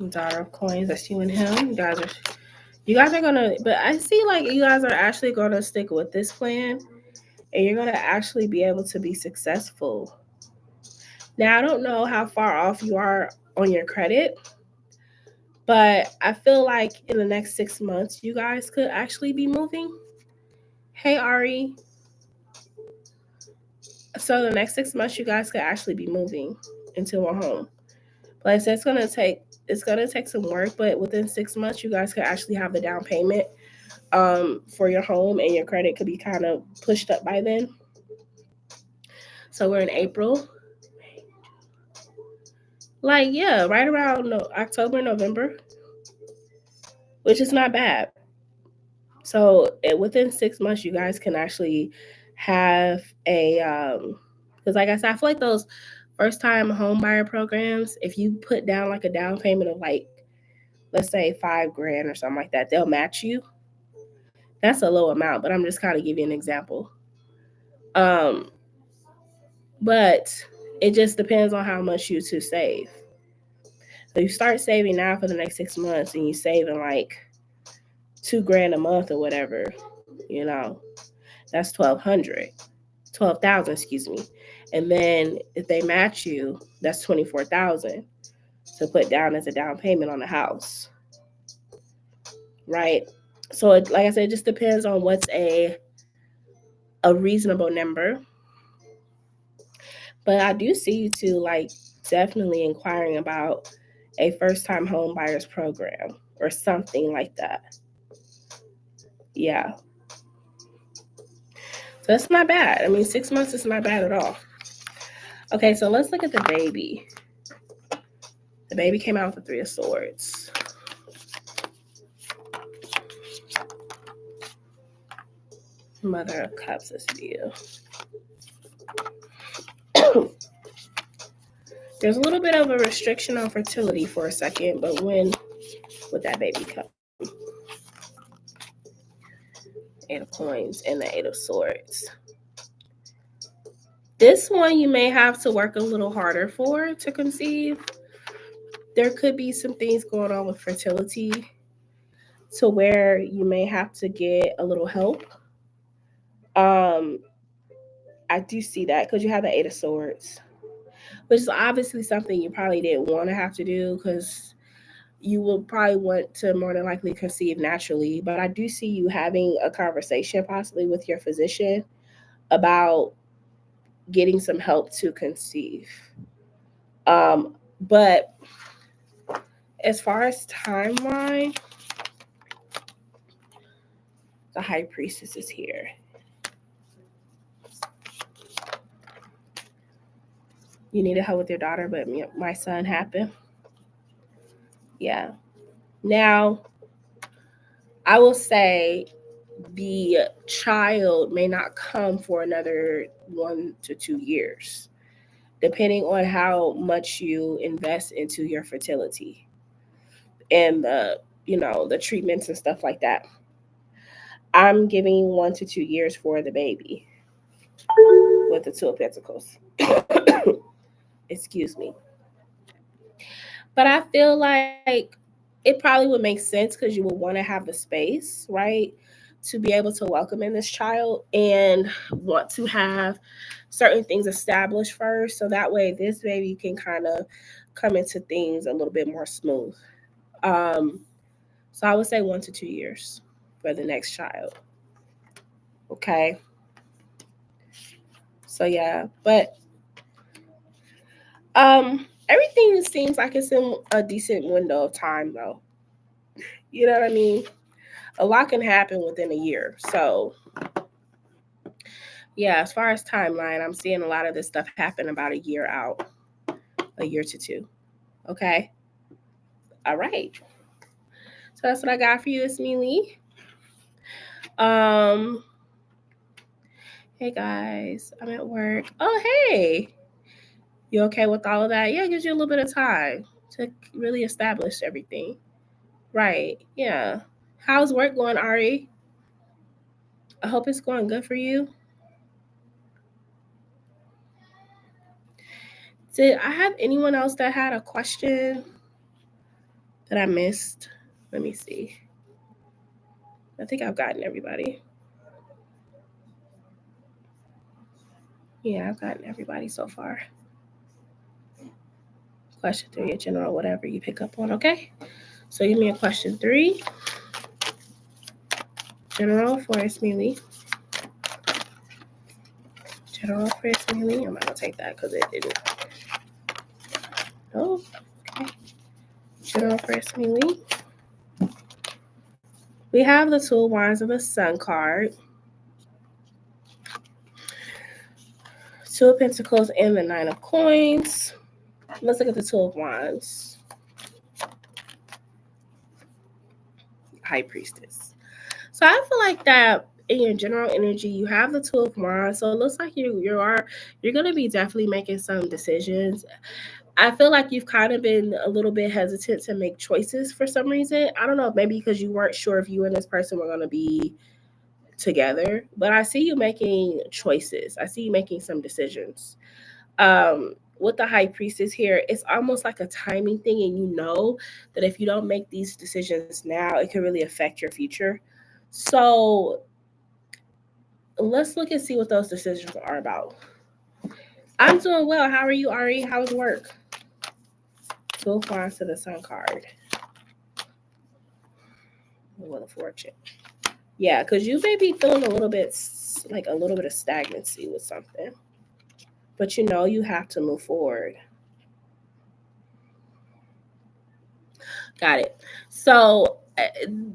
Daughter of Coins. That's you and him. You guys are gonna, but I see like you guys are actually gonna stick with this plan, and you're gonna actually be able to be successful. Now I don't know how far off you are on your credit, but I feel like in the next 6 months you guys could actually be moving. Hey Ari. So the next 6 months you guys could actually be moving into a home. Like I said, it's gonna take some work, but within 6 months you guys could actually have the down payment for your home, and your credit could be kind of pushed up by then. So we're in April. Like, yeah, right around October, November, which is not bad. So within 6 months, you guys can actually have a, because like I said, I feel like those first time home buyer programs, if you put down like a down payment of like, let's say $5,000 or something like that, they'll match you. That's a low amount, but I'm just kind of giving you an example. But it just depends on how much you two save. So you start saving now for the next 6 months, and you saving like $2,000 a month or whatever, that's 12,000, excuse me. And then if they match you, that's 24,000 to put down as a down payment on the house. right? So, like I said, it just depends on what's a reasonable number. But I do see you two like definitely inquiring about a first time home buyers program or something like that. Yeah. So that's not bad. I mean, 6 months is not bad at all. Okay, so let's look at the baby. The baby came out with the Three of Swords. Mother of Cups is view. There's a little bit of a restriction on fertility for a second, but when would that baby come? Eight of Coins and the Eight of Swords. This one you may have to work a little harder for to conceive. There could be some things going on with fertility to where you may have to get a little help. I do see that because you have the Eight of Swords, which is obviously something you probably didn't want to have to do because you will probably want to more than likely conceive naturally. But I do see you having a conversation possibly with your physician about getting some help to conceive. But as far as timeline, the High Priestess is here. You needed help with your daughter, but my son happened. Yeah. Now, I will say the child may not come for another 1 to 2 years, depending on how much you invest into your fertility and the treatments and stuff like that. I'm giving 1 to 2 years for the baby with the Two of Pentacles. Excuse me. But I feel like it probably would make sense because you would want to have the space, right? To be able to welcome in this child and want to have certain things established first. So that way this baby can kind of come into things a little bit more smooth. So I would say 1 to 2 years for the next child. Okay. So yeah, but everything seems like it's in a decent window of time though. You know what I mean? A lot can happen within a year. So yeah, as far as timeline, I'm seeing a lot of this stuff happen about a year out, a year to 2. Okay. All right. So that's what I got for you, Ismili. Hey guys, I'm at work. Oh, hey. You okay with all of that? Yeah, it gives you a little bit of time to really establish everything. Right. Yeah. How's work going, Ari? I hope it's going good for you. Did I have anyone else that had a question that I missed? Let me see. I think I've gotten everybody. Yeah, I've gotten everybody so far. Question 3 in general, whatever you pick up on, okay? So give me a question 3. General for Ismili. General for Ismili. I'm not going to take that because it didn't. Oh, okay. General for Ismili. We have the Two of Wands and the Sun card. Two of Pentacles and the Nine of Coins. Let's look at the Two of Wands. High Priestess. So I feel like that in your general energy, you have the Two of Wands. So it looks like you're going to be definitely making some decisions. I feel like you've kind of been a little bit hesitant to make choices for some reason. I don't know, maybe because you weren't sure if you and this person were going to be together, but I see you making choices. I see you making some decisions. With the High Priestess here, it's almost like a timing thing, and you know that if you don't make these decisions now, it can really affect your future. So let's look and see what those decisions are about. I'm doing well. How are you, Ari? How's work? Two of Wands to the Sun card. Wheel of Fortune. Yeah, because you may be feeling a little bit like a little bit of stagnancy with something. But you know you have to move forward. Got it. So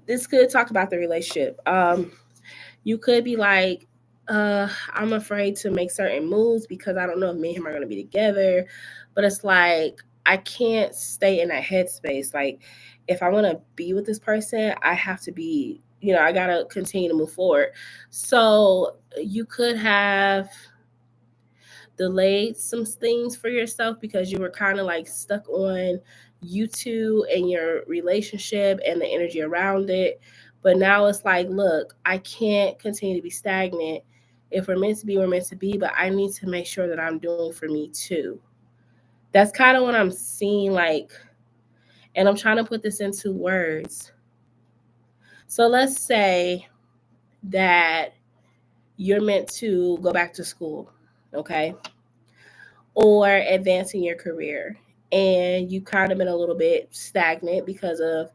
this could talk about the relationship. You could be like, I'm afraid to make certain moves because I don't know if me and him are going to be together. But it's like, I can't stay in that headspace. Like, if I want to be with this person, I have to be, I got to continue to move forward. So you could have delayed some things for yourself because you were kind of like stuck on you two and your relationship and the energy around it. But now it's like, look, I can't continue to be stagnant. If we're meant to be, we're meant to be, but I need to make sure that I'm doing for me too. That's kind of what I'm seeing, like, and I'm trying to put this into words. So let's say that you're meant to go back to school, okay? Or advancing your career. And you kind of been a little bit stagnant because of,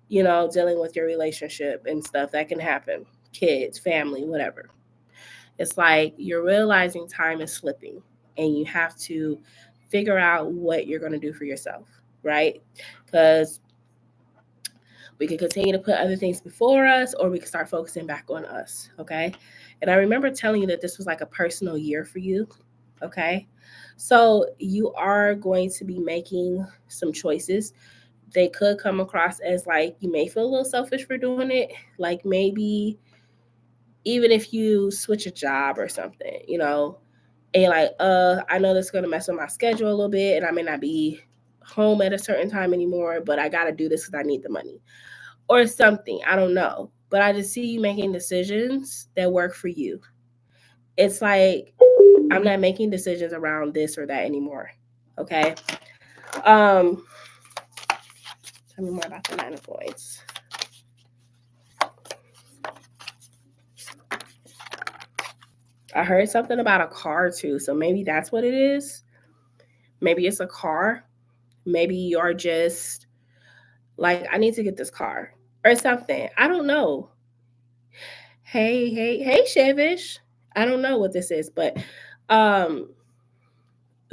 dealing with your relationship and stuff that can happen. Kids, family, whatever. It's like you're realizing time is slipping and you have to figure out what you're going to do for yourself, right? Because we can continue to put other things before us or we can start focusing back on us, okay? And I remember telling you that this was like a personal year for you, okay? So you are going to be making some choices. They could come across as like you may feel a little selfish for doing it. Like maybe even if you switch a job or something, and you're like, I know this is gonna mess with my schedule a little bit and I may not be home at a certain time anymore, but I gotta do this because I need the money. Or something. I don't know. But I just see you making decisions that work for you. It's like I'm not making decisions around this or that anymore. Okay. Um, tell me more about the 9 of Coins. I heard something about a car too, so maybe that's what it is. Maybe it's a car. Maybe you're just like, I need to get this car or something. I don't know. Hey, Chevish. I don't know what this is, but um,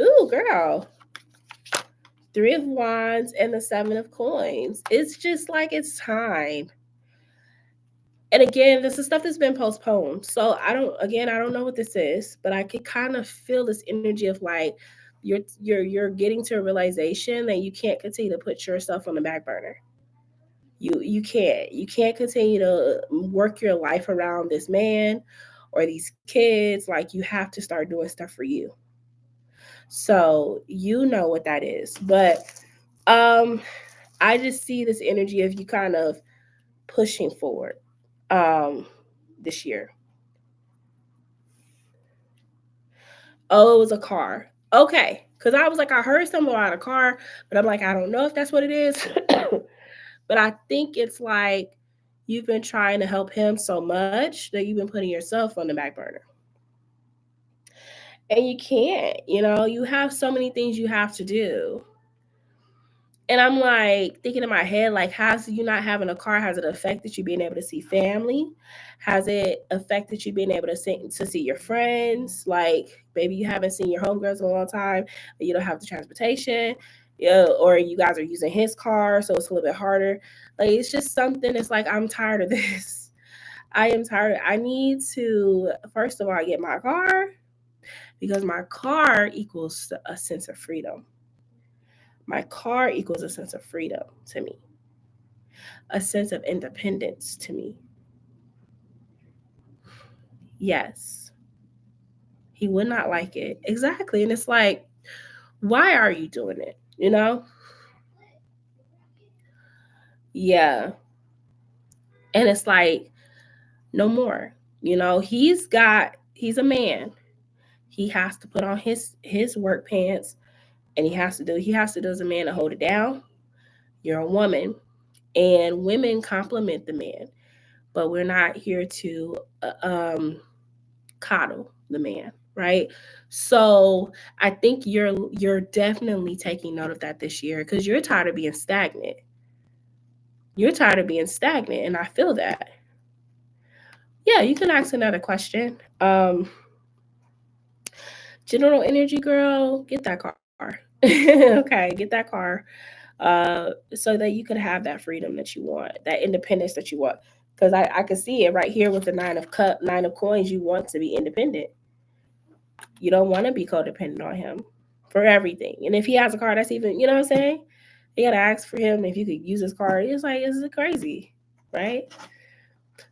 ooh, girl. 3 of Wands and the 7 of Coins. It's just like it's time. And again, this is stuff that's been postponed. So I don't know what this is, but I can kind of feel this energy of like you're getting to a realization that you can't continue to put yourself on the back burner. You can't continue to work your life around this man or these kids. Like you have to start doing stuff for you. So you know what that is. But I just see this energy of you kind of pushing forward this year. Oh, it was a car. Okay. Because I was like, I heard something about a car, but I'm like, I don't know if that's what it is. But I think it's like you've been trying to help him so much that you've been putting yourself on the back burner. And you can't, you have so many things you have to do. And I'm like thinking in my head, like, how's you not having a car? Has it affected you being able to see family? Has it affected you being able to see your friends? Like, maybe you haven't seen your homegirls in a long time, and you don't have the transportation, or you guys are using his car, so it's a little bit harder. Like, it's just something that's like, I'm tired of this. I am tired. I need to, first of all, get my car because my car equals a sense of freedom. My car equals a sense of freedom to me, a sense of independence to me. Yes, he would not like it. Exactly. And it's like, why are you doing it? Yeah. And it's like, no more. He's a man. He has to put on his work pants and he has to do as a man to hold it down. You're a woman and women compliment the man, but we're not here to coddle the man, right? So I think you're definitely taking note of that this year because you're tired of being stagnant. You're tired of being stagnant, and I feel that. Yeah, you can ask another question. General energy girl, get that car. Okay, get that car. So that you can have that freedom that you want, that independence that you want. Because I can see it right here with the nine of coins. You want to be independent. You don't want to be codependent on him for everything. And if he has a car, that's even, you know what I'm saying? You gotta ask for him if you could use his car. It's like, is it crazy, right?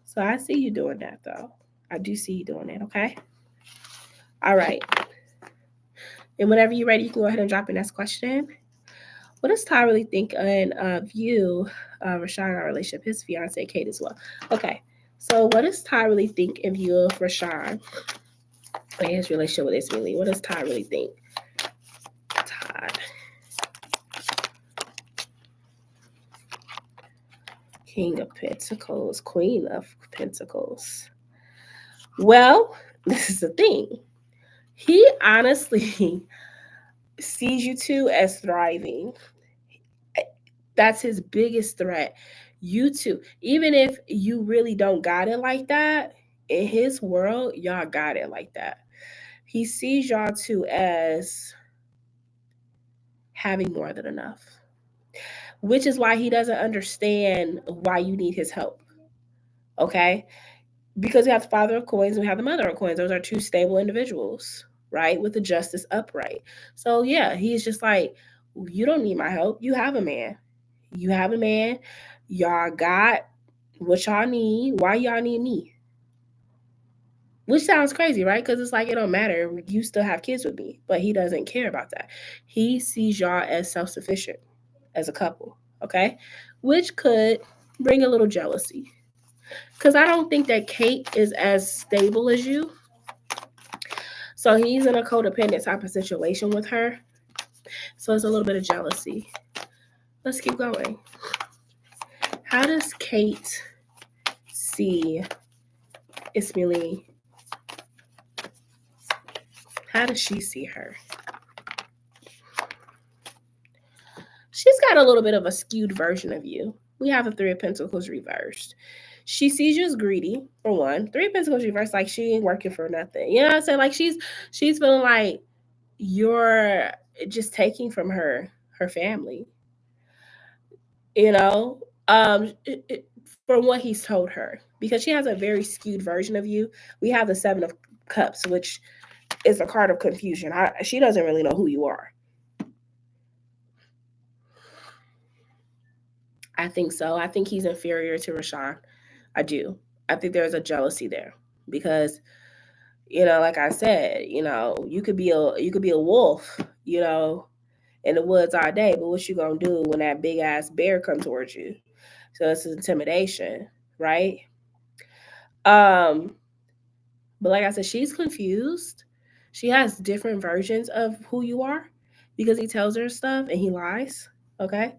So I see you doing that though. I do see you doing that. Okay. All right. And whenever you're ready, you can go ahead and drop your next question. What does Ty really think of you, Rashawn, our relationship, his fiance, Kate, as well? Okay, so what does Ty really think of you, Rashawn, and his relationship with Ismaili? What does Ty really think? Todd. King of Pentacles, Queen of Pentacles. Well, this is the thing. He honestly sees you two as thriving. That's his biggest threat. You two, even if you really don't got it like that, in his world, y'all got it like that. He sees y'all two as having more than enough, which is why he doesn't understand why you need his help. Okay? Because we have the father of coins and we have the mother of coins. Those are two stable individuals, right? With the justice upright. So, yeah, he's just like, you don't need my help. You have a man. You have a man. Y'all got what y'all need. Why y'all need me? Which sounds crazy, right? Because it's like, it don't matter. You still have kids with me. But he doesn't care about that. He sees y'all as self-sufficient as a couple, okay? Which could bring a little jealousy. Because I don't think that Kate is as stable as you. So he's in a codependent type of situation with her. So it's a little bit of jealousy. Let's keep going. How does Kate see Ismaili? How does she see her? She's got a little bit of a skewed version of you. We have the Three of Pentacles reversed. She sees you as greedy, for one. Three of Pentacles reversed, like she ain't working for nothing. You know what I'm saying? Like she's feeling like you're just taking from her family. You know, from what he's told her, because she has a very skewed version of you. We have the Seven of Cups, which is a card of confusion. She doesn't really know who you are. I think so. I think he's inferior to Rashawn. I do. I think there's a jealousy there because, you know, like I said, you know, you could be a wolf, you know, in the woods all day, but what you gonna do when that big ass bear comes towards you? So it's intimidation, right? But like I said, she's confused. She has different versions of who you are because he tells her stuff and he lies. Okay.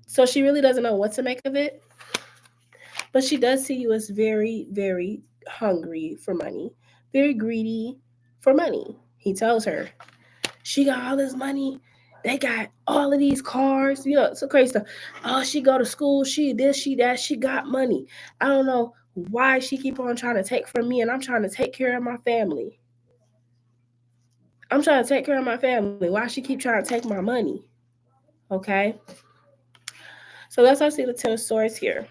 So she really doesn't know what to make of it. But she does see you as very, very hungry for money, very greedy for money. He tells her, she got all this money. They got all of these cars, you know, so crazy stuff. Oh, she go to school, she this, she that, she got money. I don't know why she keep on trying to take from me, and I'm trying to take care of my family. I'm trying to take care of my family. Why she keep trying to take my money? Okay. So let's see the Ten of Swords here.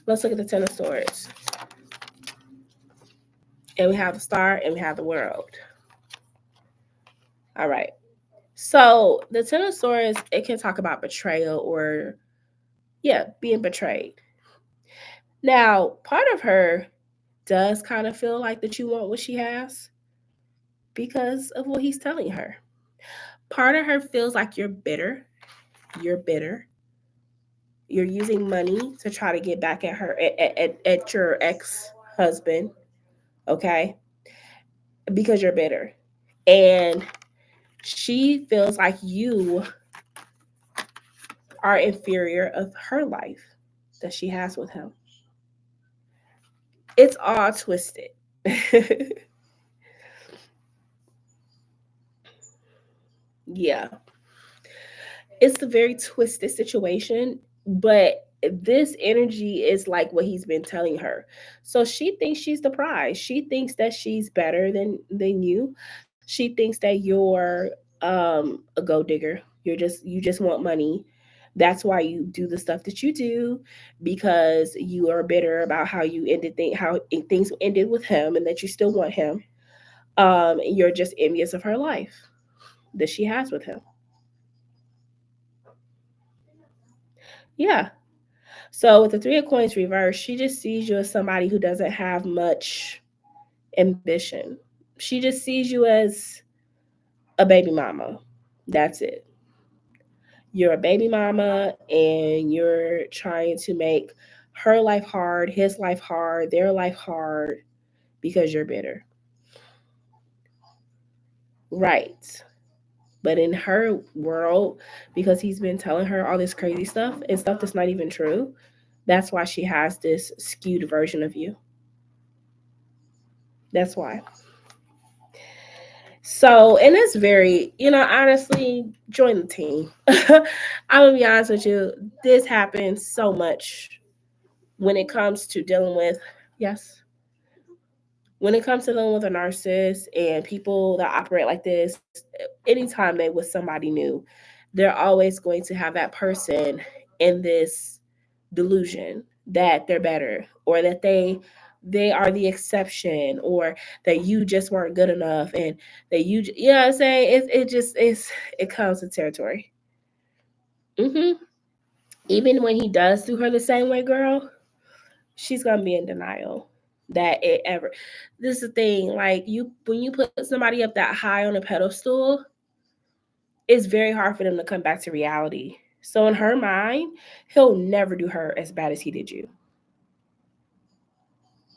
Let's look at the Ten of Swords. And we have the Star and we have the World. All right. So the Ten of Swords, it can talk about betrayal or, being betrayed. Now, part of her does kind of feel like that you want what she has because of what he's telling her. Part of her feels like you're bitter. You're bitter. You're using money to try to get back at her, at your ex-husband, okay? Because you're bitter. And she feels like you are inferior of her life that she has with him. It's all twisted. Yeah. it's a very twisted situation, but this energy is like what he's been telling her. So she thinks she's the prize. She thinks that she's better than you. She thinks that you're a gold digger. You just want money. That's why you do the stuff that you do, because you are bitter about how you how things ended with him, and that you still want him. You're just envious of her life that she has with him. Yeah. So with the Three of Coins reversed, she just sees you as somebody who doesn't have much ambition. She just sees you as a baby mama. That's it. You're a baby mama and you're trying to make her life hard, his life hard, their life hard because you're bitter. Right. But in her world, because he's been telling her all this crazy stuff and stuff that's not even true, that's why she has this skewed version of you. That's why. So, and it's very, honestly, join the team. I'm gonna be honest with you. This happens so much when it comes to dealing with, yes, when it comes to dealing with a narcissist and people that operate like this. Anytime they with somebody new, they're always going to have that person in this delusion that they're better, or that they are the exception, or that you just weren't good enough, and that you know what I'm saying. It comes with territory. hmm Even when he does do her the same way, girl, she's gonna be in denial that it ever. This is the thing, like, you when you put somebody up that high on a pedestal, it's very hard for them to come back to reality. So in her mind, he'll never do her as bad as he did you.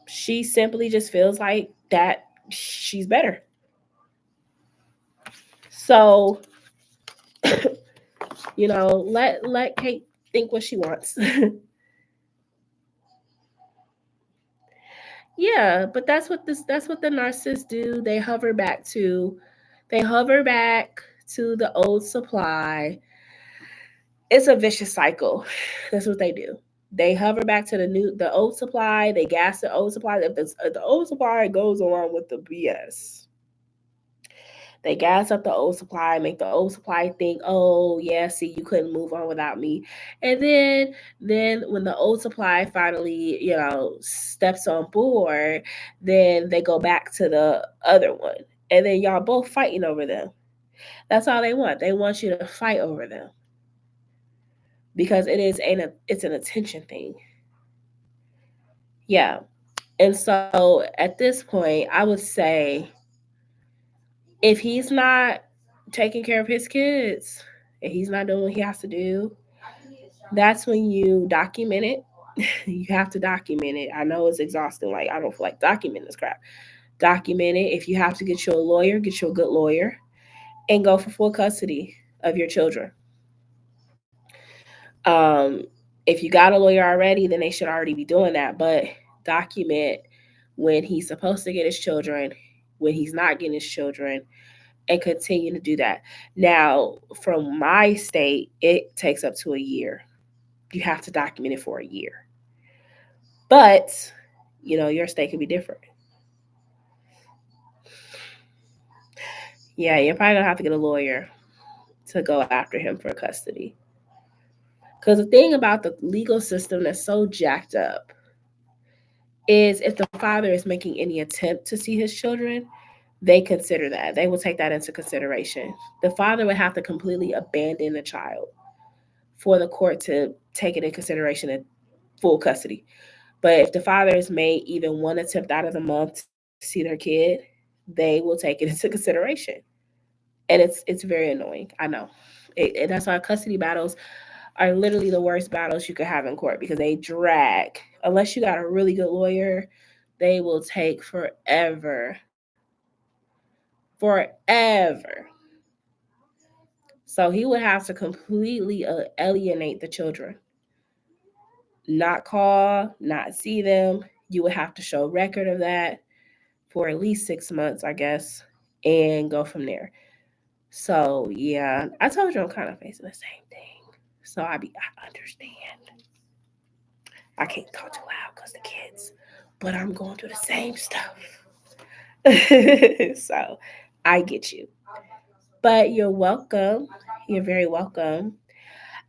She simply just feels like that she's better. So, let Kate think what she wants. Yeah, but that's what the narcissists do. They hover back to the old supply. It's a vicious cycle. That's what they do. They hover back to the old supply. They gas the old supply. If the old supply goes along with the BS, they gas up the old supply, make the old supply think, "Oh yeah, see, you couldn't move on without me." And then when the old supply finally, steps on board, then they go back to the other one, and then y'all both fighting over them. That's all they want. They want you to fight over them because it's an attention thing. Yeah. And so at this point, I would say, if he's not taking care of his kids and he's not doing what he has to do, that's when you document it. You have to document it. I know it's exhausting. Like, I don't feel like documenting this crap. Document it. If you have to get you a lawyer, get you a good lawyer and go for full custody of your children. Um, if you got a lawyer already, then they should already be doing that. But document when he's supposed to get his children, when he's not getting his children, and continue to do that. Now, from my state, it takes up to a year. You have to document it for a year. But, your state can be different. Yeah, you're probably going to have to get a lawyer to go after him for custody. Because the thing about the legal system that's so jacked up is, if the father is making any attempt to see his children, they consider that. They will take that into consideration. The father would have to completely abandon the child for the court to take it in consideration in full custody. But if the father has made even one attempt out of the month to see their kid, they will take it into consideration. And it's very annoying. I know. And that's why custody battles are literally the worst battles you could have in court, because they drag. Unless you got a really good lawyer, they will take forever. Forever. So he would have to completely alienate the children. Not call, not see them. You would have to show record of that for at least 6 months, I guess, and go from there. So yeah, I told you I'm kind of facing the same thing. So I understand. I can't talk too loud because the kids, but I'm going through the same stuff. So I get you. But you're welcome. You're very welcome.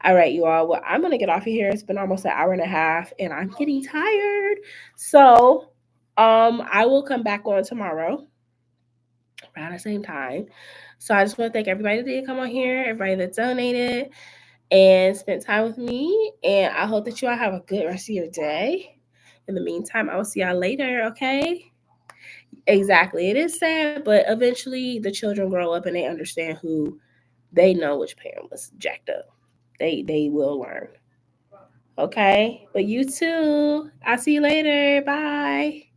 All right, you all. Well, I'm gonna get off of here. It's been almost an hour and a half, and I'm getting tired. So, I will come back on tomorrow around the same time. So I just want to thank everybody that did come on here, everybody that donated and spent time with me. And I hope that you all have a good rest of your day. In the meantime, I will see y'all later. Okay. Exactly. It is sad, but eventually the children grow up and they understand who they know which parent was jacked up. They will learn. Okay. But you too. I'll see you later. Bye.